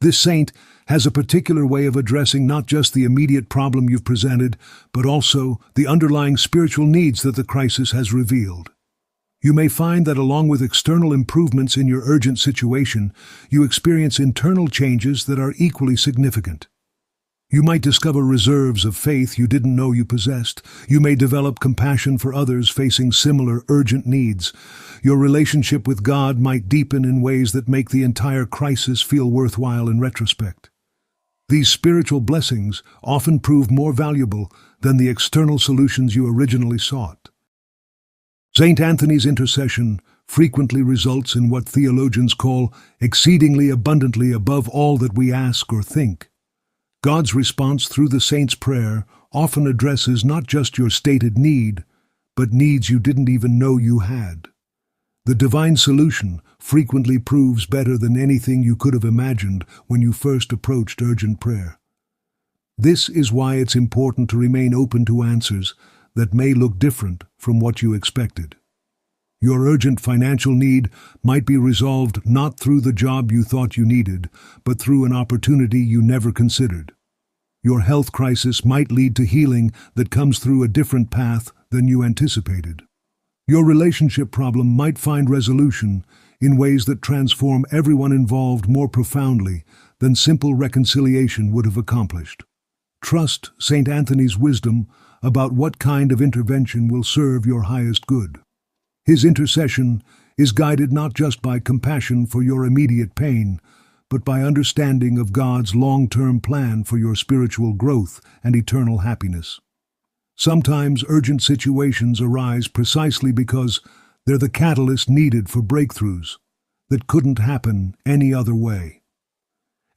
This saint has a particular way of addressing not just the immediate problem you've presented, but also the underlying spiritual needs that the crisis has revealed. You may find that along with external improvements in your urgent situation, you experience internal changes that are equally significant. You might discover reserves of faith you didn't know you possessed. You may develop compassion for others facing similar urgent needs. Your relationship with God might deepen in ways that make the entire crisis feel worthwhile in retrospect. These spiritual blessings often prove more valuable than the external solutions you originally sought. St. Anthony's intercession frequently results in what theologians call exceedingly abundantly above all that we ask or think. God's response through the saint's prayer often addresses not just your stated need, but needs you didn't even know you had. The divine solution frequently proves better than anything you could have imagined when you first approached urgent prayer. This is why it's important to remain open to answers that may look different from what you expected. Your urgent financial need might be resolved not through the job you thought you needed, but through an opportunity you never considered. Your health crisis might lead to healing that comes through a different path than you anticipated. Your relationship problem might find resolution in ways that transform everyone involved more profoundly than simple reconciliation would have accomplished. Trust St. Anthony's wisdom about what kind of intervention will serve your highest good. His intercession is guided not just by compassion for your immediate pain, but by understanding of God's long-term plan for your spiritual growth and eternal happiness. Sometimes urgent situations arise precisely because they're the catalyst needed for breakthroughs that couldn't happen any other way.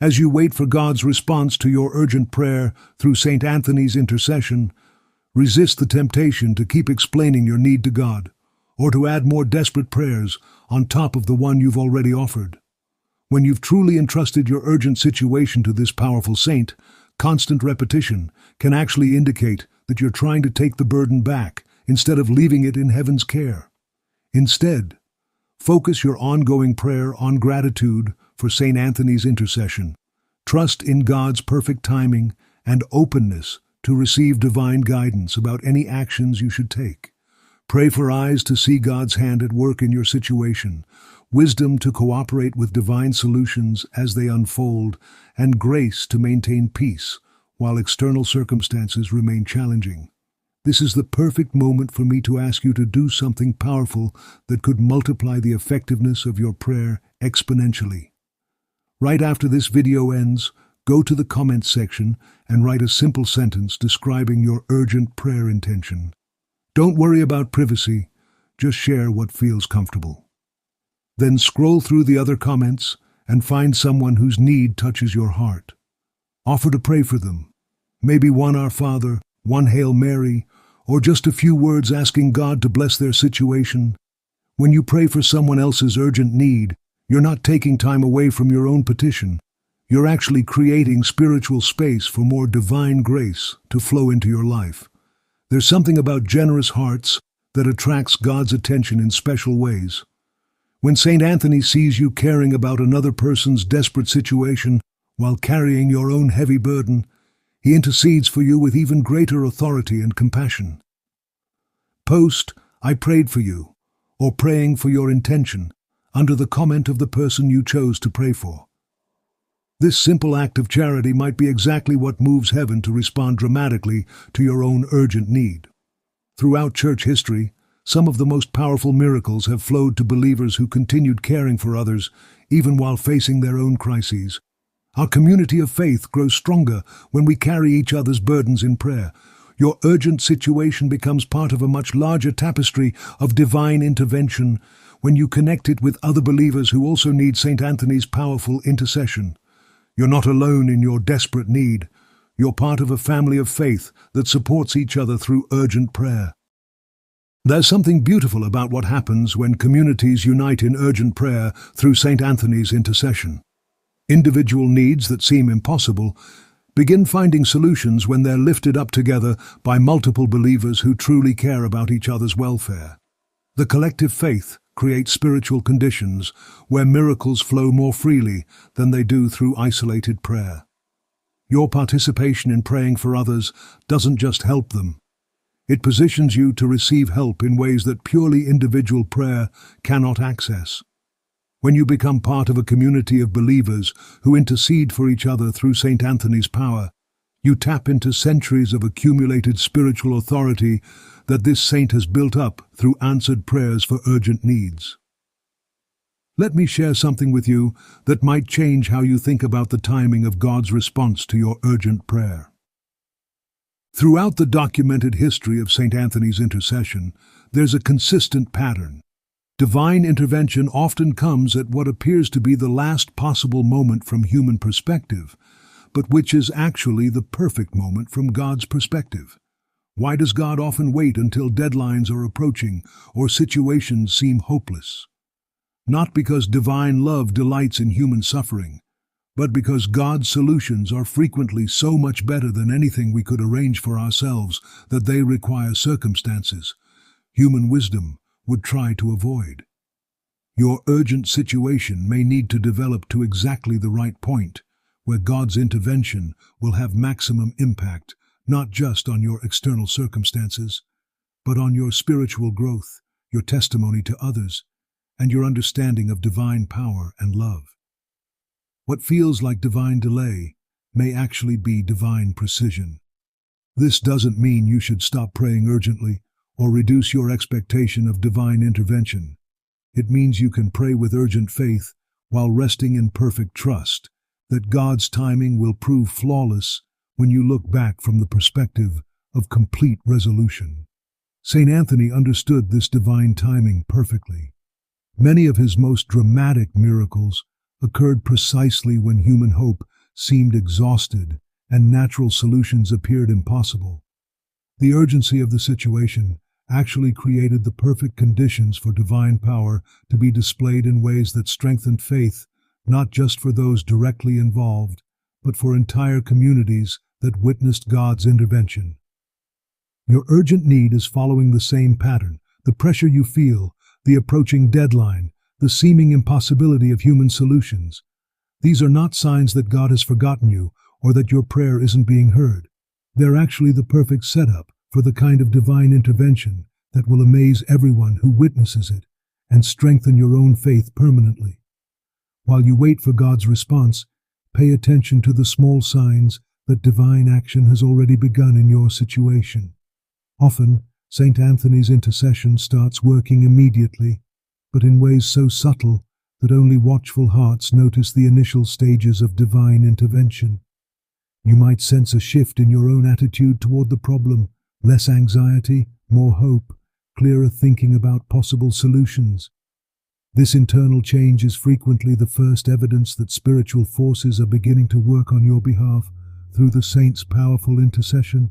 As you wait for God's response to your urgent prayer through St. Anthony's intercession, resist the temptation to keep explaining your need to God, or to add more desperate prayers on top of the one you've already offered. When you've truly entrusted your urgent situation to this powerful saint, constant repetition can actually indicate that you're trying to take the burden back instead of leaving it in heaven's care. Instead, focus your ongoing prayer on gratitude for St. Anthony's intercession. Trust in God's perfect timing and openness to receive divine guidance about any actions you should take. Pray for eyes to see God's hand at work in your situation, wisdom to cooperate with divine solutions as they unfold, and grace to maintain peace while external circumstances remain challenging. This is the perfect moment for me to ask you to do something powerful that could multiply the effectiveness of your prayer exponentially. Right after this video ends, go to the comments section and write a simple sentence describing your urgent prayer intention. Don't worry about privacy, just share what feels comfortable. Then scroll through the other comments and find someone whose need touches your heart. Offer to pray for them. Maybe one Our Father, one Hail Mary, or just a few words asking God to bless their situation. When you pray for someone else's urgent need, you're not taking time away from your own petition. You're actually creating spiritual space for more divine grace to flow into your life. There's something about generous hearts that attracts God's attention in special ways. When St. Anthony sees you caring about another person's desperate situation while carrying your own heavy burden, he intercedes for you with even greater authority and compassion. Post, "I prayed for you," or praying for your intention, under the comment of the person you chose to pray for. This simple act of charity might be exactly what moves heaven to respond dramatically to your own urgent need. Throughout church history, some of the most powerful miracles have flowed to believers who continued caring for others, even while facing their own crises. Our community of faith grows stronger when we carry each other's burdens in prayer. Your urgent situation becomes part of a much larger tapestry of divine intervention when you connect it with other believers who also need St. Anthony's powerful intercession. You're not alone in your desperate need. You're part of a family of faith that supports each other through urgent prayer. There's something beautiful about what happens when communities unite in urgent prayer through St. Anthony's intercession. Individual needs that seem impossible begin finding solutions when they're lifted up together by multiple believers who truly care about each other's welfare. The collective faith creates spiritual conditions where miracles flow more freely than they do through isolated prayer. Your participation in praying for others doesn't just help them. It positions you to receive help in ways that purely individual prayer cannot access. When you become part of a community of believers who intercede for each other through St. Anthony's power, you tap into centuries of accumulated spiritual authority that this saint has built up through answered prayers for urgent needs. Let me share something with you that might change how you think about the timing of God's response to your urgent prayer. Throughout the documented history of St. Anthony's intercession, there's a consistent pattern. Divine intervention often comes at what appears to be the last possible moment from human perspective, but which is actually the perfect moment from God's perspective. Why does God often wait until deadlines are approaching or situations seem hopeless? Not because divine love delights in human suffering, but because God's solutions are frequently so much better than anything we could arrange for ourselves that they require circumstances human wisdom would try to avoid. Your urgent situation may need to develop to exactly the right point, where God's intervention will have maximum impact, not just on your external circumstances, but on your spiritual growth, your testimony to others, and your understanding of divine power and love. What feels like divine delay may actually be divine precision. This doesn't mean you should stop praying urgently or reduce your expectation of divine intervention. It means you can pray with urgent faith while resting in perfect trust that God's timing will prove flawless when you look back from the perspective of complete resolution. St. Anthony understood this divine timing perfectly. Many of his most dramatic miracles occurred precisely when human hope seemed exhausted and natural solutions appeared impossible. The urgency of the situation actually created the perfect conditions for divine power to be displayed in ways that strengthened faith, not just for those directly involved, but for entire communities that witnessed God's intervention. Your urgent need is following the same pattern. The pressure you feel, the approaching deadline, the seeming impossibility of human solutions. These are not signs that God has forgotten you or that your prayer isn't being heard. They're actually the perfect setup for the kind of divine intervention that will amaze everyone who witnesses it and strengthen your own faith permanently. While you wait for God's response, pay attention to the small signs that divine action has already begun in your situation. Often, St. Anthony's intercession starts working immediately, but in ways so subtle that only watchful hearts notice the initial stages of divine intervention. You might sense a shift in your own attitude toward the problem, less anxiety, more hope, clearer thinking about possible solutions. This internal change is frequently the first evidence that spiritual forces are beginning to work on your behalf through the saint's powerful intercession.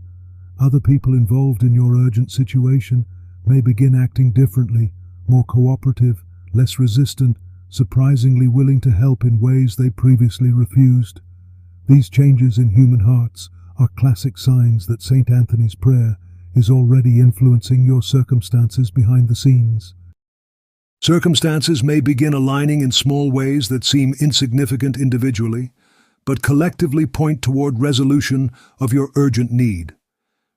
Other people involved in your urgent situation may begin acting differently, more cooperative, less resistant, surprisingly willing to help in ways they previously refused. These changes in human hearts are classic signs that St. Anthony's prayer is already influencing your circumstances behind the scenes. Circumstances may begin aligning in small ways that seem insignificant individually, but collectively point toward resolution of your urgent need.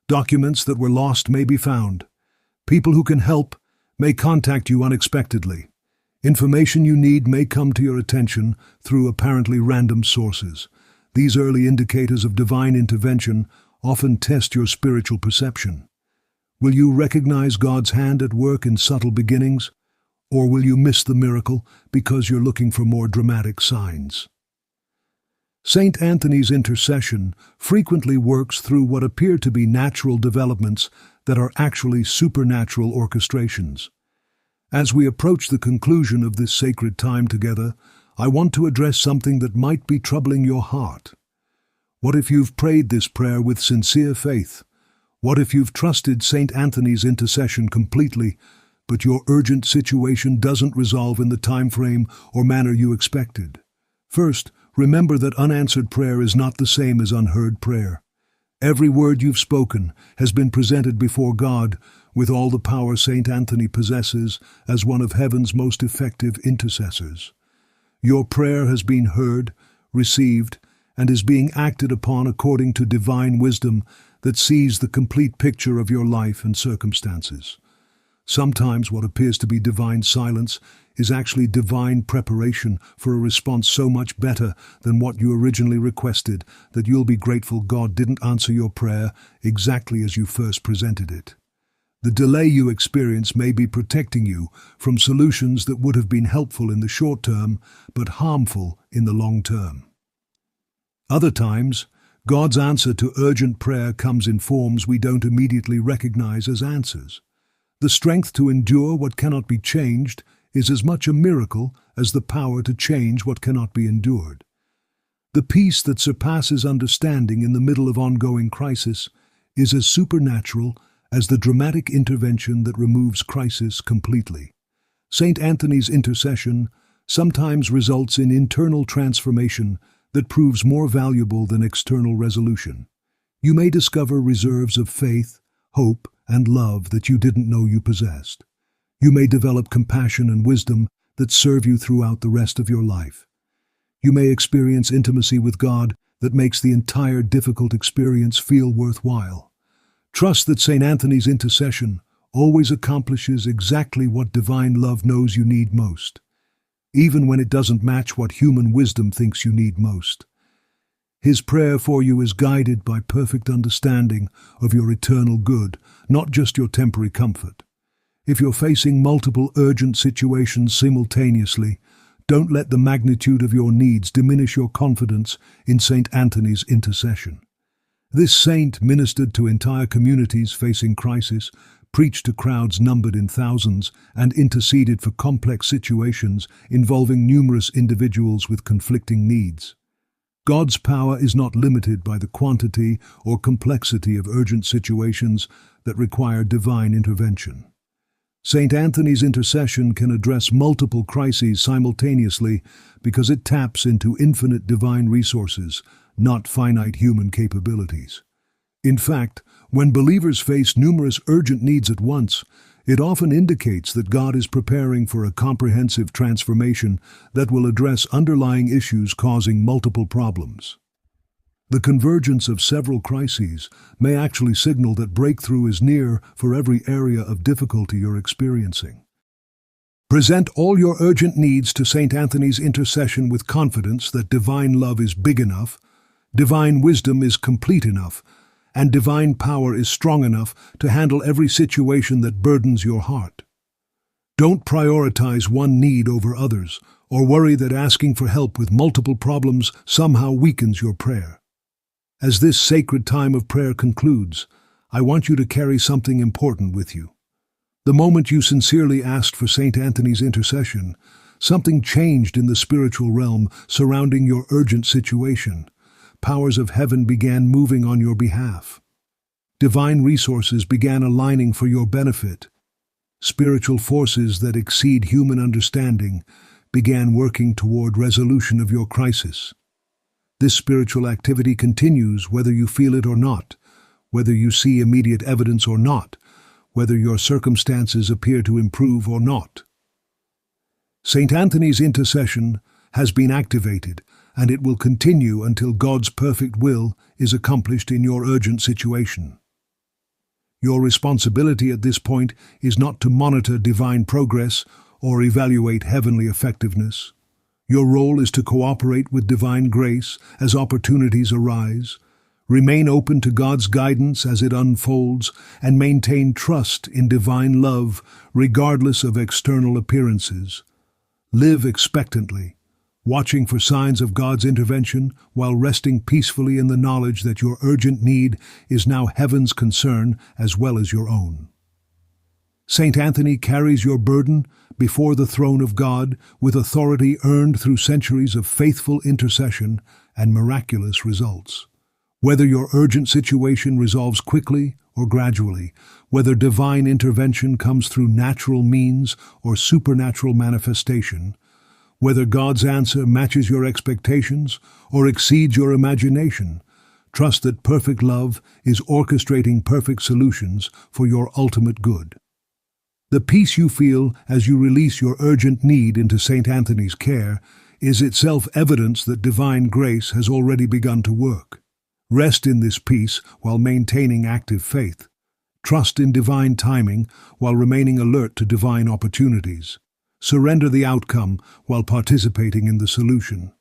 Documents that were lost may be found. People who can help may contact you unexpectedly. Information you need may come to your attention through apparently random sources. These early indicators of divine intervention often test your spiritual perception. Will you recognize God's hand at work in subtle beginnings, or will you miss the miracle because you're looking for more dramatic signs? St. Anthony's intercession frequently works through what appear to be natural developments that are actually supernatural orchestrations. As we approach the conclusion of this sacred time together, I want to address something that might be troubling your heart. What if you've prayed this prayer with sincere faith? What if you've trusted St. Anthony's intercession completely, but your urgent situation doesn't resolve in the time frame or manner you expected? First, remember that unanswered prayer is not the same as unheard prayer. Every word you've spoken has been presented before God with all the power St. Anthony possesses as one of heaven's most effective intercessors. Your prayer has been heard, received, and is being acted upon according to divine wisdom that sees the complete picture of your life and circumstances. Sometimes what appears to be divine silence is actually divine preparation for a response so much better than what you originally requested that you'll be grateful God didn't answer your prayer exactly as you first presented it. The delay you experience may be protecting you from solutions that would have been helpful in the short term but harmful in the long term. Other times, God's answer to urgent prayer comes in forms we don't immediately recognize as answers. The strength to endure what cannot be changed is as much a miracle as the power to change what cannot be endured. The peace that surpasses understanding in the middle of ongoing crisis is as supernatural as the dramatic intervention that removes crisis completely. St. Anthony's intercession sometimes results in internal transformation that proves more valuable than external resolution. You may discover reserves of faith, hope, and love that you didn't know you possessed. You may develop compassion and wisdom that serve you throughout the rest of your life. You may experience intimacy with God that makes the entire difficult experience feel worthwhile. Trust that St. Anthony's intercession always accomplishes exactly what divine love knows you need most, even when it doesn't match what human wisdom thinks you need most. His prayer for you is guided by perfect understanding of your eternal good, not just your temporary comfort. If you're facing multiple urgent situations simultaneously, don't let the magnitude of your needs diminish your confidence in St. Anthony's intercession. This saint ministered to entire communities facing crisis, preached to crowds numbered in thousands, and interceded for complex situations involving numerous individuals with conflicting needs. God's power is not limited by the quantity or complexity of urgent situations that require divine intervention. St. Anthony's intercession can address multiple crises simultaneously because it taps into infinite divine resources, not finite human capabilities. In fact, when believers face numerous urgent needs at once, it often indicates that God is preparing for a comprehensive transformation that will address underlying issues causing multiple problems. The convergence of several crises may actually signal that breakthrough is near for every area of difficulty you're experiencing. Present all your urgent needs to St. Anthony's intercession with confidence that divine love is big enough, divine wisdom is complete enough, and divine power is strong enough to handle every situation that burdens your heart. Don't prioritize one need over others, or worry that asking for help with multiple problems somehow weakens your prayer. As this sacred time of prayer concludes, I want you to carry something important with you. The moment you sincerely asked for St. Anthony's intercession, something changed in the spiritual realm surrounding your urgent situation. Powers of heaven began moving on your behalf. Divine resources began aligning for your benefit. Spiritual forces that exceed human understanding began working toward resolution of your crisis. This spiritual activity continues whether you feel it or not, whether you see immediate evidence or not, whether your circumstances appear to improve or not. St. Anthony's intercession has been activated, and it will continue until God's perfect will is accomplished in your urgent situation. Your responsibility at this point is not to monitor divine progress or evaluate heavenly effectiveness. Your role is to cooperate with divine grace as opportunities arise, remain open to God's guidance as it unfolds, and maintain trust in divine love regardless of external appearances. Live expectantly, watching for signs of God's intervention while resting peacefully in the knowledge that your urgent need is now heaven's concern as well as your own. St. Anthony carries your burden before the throne of God with authority earned through centuries of faithful intercession and miraculous results. Whether your urgent situation resolves quickly or gradually, whether divine intervention comes through natural means or supernatural manifestation, whether God's answer matches your expectations or exceeds your imagination, trust that perfect love is orchestrating perfect solutions for your ultimate good. The peace you feel as you release your urgent need into St. Anthony's care is itself evidence that divine grace has already begun to work. Rest in this peace while maintaining active faith. Trust in divine timing while remaining alert to divine opportunities. Surrender the outcome while participating in the solution.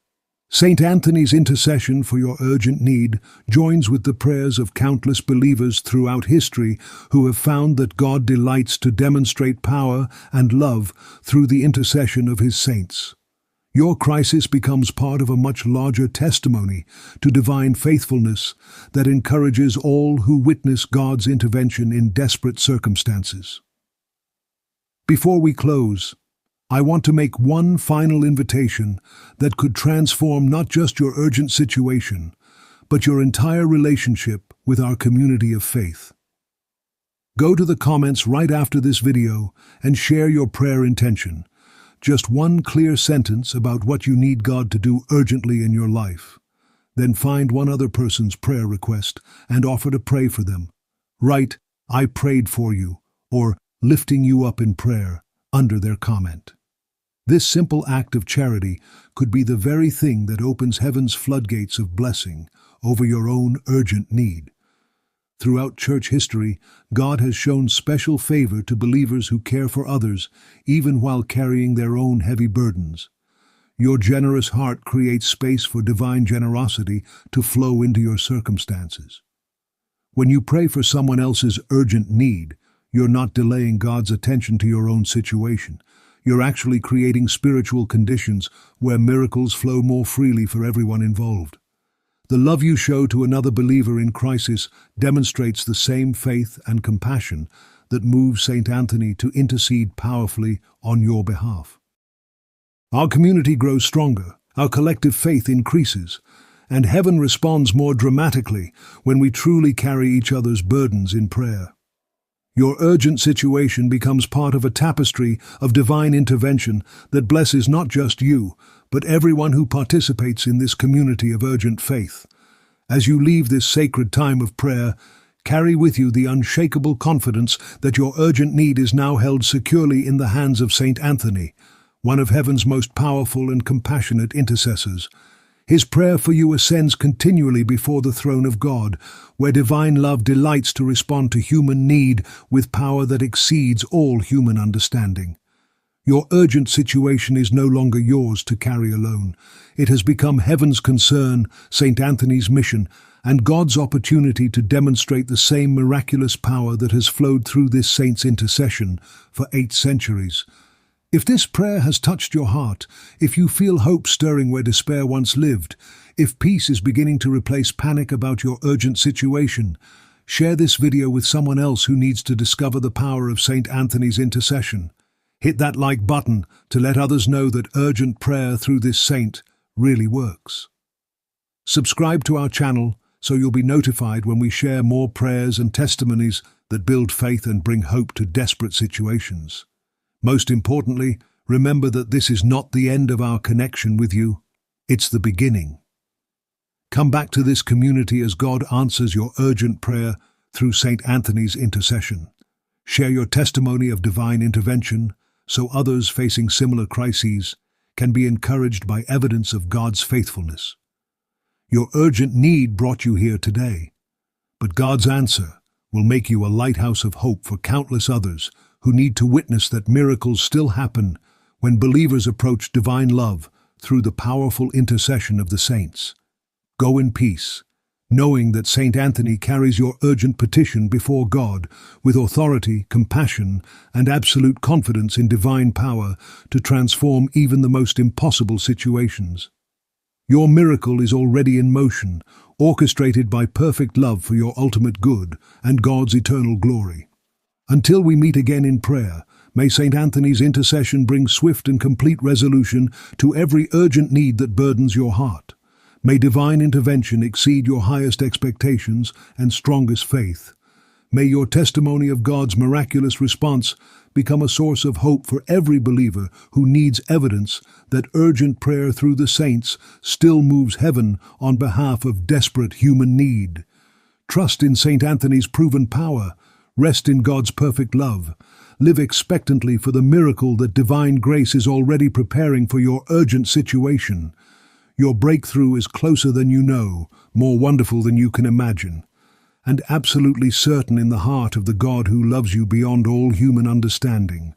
St. Anthony's intercession for your urgent need joins with the prayers of countless believers throughout history who have found that God delights to demonstrate power and love through the intercession of His saints. Your crisis becomes part of a much larger testimony to divine faithfulness that encourages all who witness God's intervention in desperate circumstances. Before we close, I want to make one final invitation that could transform not just your urgent situation, but your entire relationship with our community of faith. Go to the comments right after this video and share your prayer intention. Just one clear sentence about what you need God to do urgently in your life. Then find one other person's prayer request and offer to pray for them. Write, "I prayed for you," or "lifting you up in prayer," under their comment. This simple act of charity could be the very thing that opens heaven's floodgates of blessing over your own urgent need. Throughout church history, God has shown special favor to believers who care for others, even while carrying their own heavy burdens. Your generous heart creates space for divine generosity to flow into your circumstances. When you pray for someone else's urgent need, you're not delaying God's attention to your own situation. You're actually creating spiritual conditions where miracles flow more freely for everyone involved. The love you show to another believer in crisis demonstrates the same faith and compassion that moves St. Anthony to intercede powerfully on your behalf. Our community grows stronger, our collective faith increases, and heaven responds more dramatically when we truly carry each other's burdens in prayer. Your urgent situation becomes part of a tapestry of divine intervention that blesses not just you, but everyone who participates in this community of urgent faith. As you leave this sacred time of prayer, carry with you the unshakable confidence that your urgent need is now held securely in the hands of St. Anthony, one of heaven's most powerful and compassionate intercessors. His prayer for you ascends continually before the throne of God, where divine love delights to respond to human need with power that exceeds all human understanding. Your urgent situation is no longer yours to carry alone. It has become heaven's concern, St. Anthony's mission, and God's opportunity to demonstrate the same miraculous power that has flowed through this saint's intercession for 8 centuries. If this prayer has touched your heart, if you feel hope stirring where despair once lived, if peace is beginning to replace panic about your urgent situation, share this video with someone else who needs to discover the power of St. Anthony's intercession. Hit that like button to let others know that urgent prayer through this saint really works. Subscribe to our channel so you'll be notified when we share more prayers and testimonies that build faith and bring hope to desperate situations. Most importantly, remember that this is not the end of our connection with you. It's the beginning. Come back to this community as God answers your urgent prayer through St. Anthony's intercession. Share your testimony of divine intervention so others facing similar crises can be encouraged by evidence of God's faithfulness. Your urgent need brought you here today, but God's answer will make you a lighthouse of hope for countless others who need to witness that miracles still happen when believers approach divine love through the powerful intercession of the saints. Go in peace, knowing that St. Anthony carries your urgent petition before God with authority, compassion, and absolute confidence in divine power to transform even the most impossible situations. Your miracle is already in motion, orchestrated by perfect love for your ultimate good and God's eternal glory. Until we meet again in prayer, may St. Anthony's intercession bring swift and complete resolution to every urgent need that burdens your heart. May divine intervention exceed your highest expectations and strongest faith. May your testimony of God's miraculous response become a source of hope for every believer who needs evidence that urgent prayer through the saints still moves heaven on behalf of desperate human need. Trust in St. Anthony's proven power. Rest in God's perfect love. Live expectantly for the miracle that divine grace is already preparing for your urgent situation. Your breakthrough is closer than you know, more wonderful than you can imagine, and absolutely certain in the heart of the God who loves you beyond all human understanding.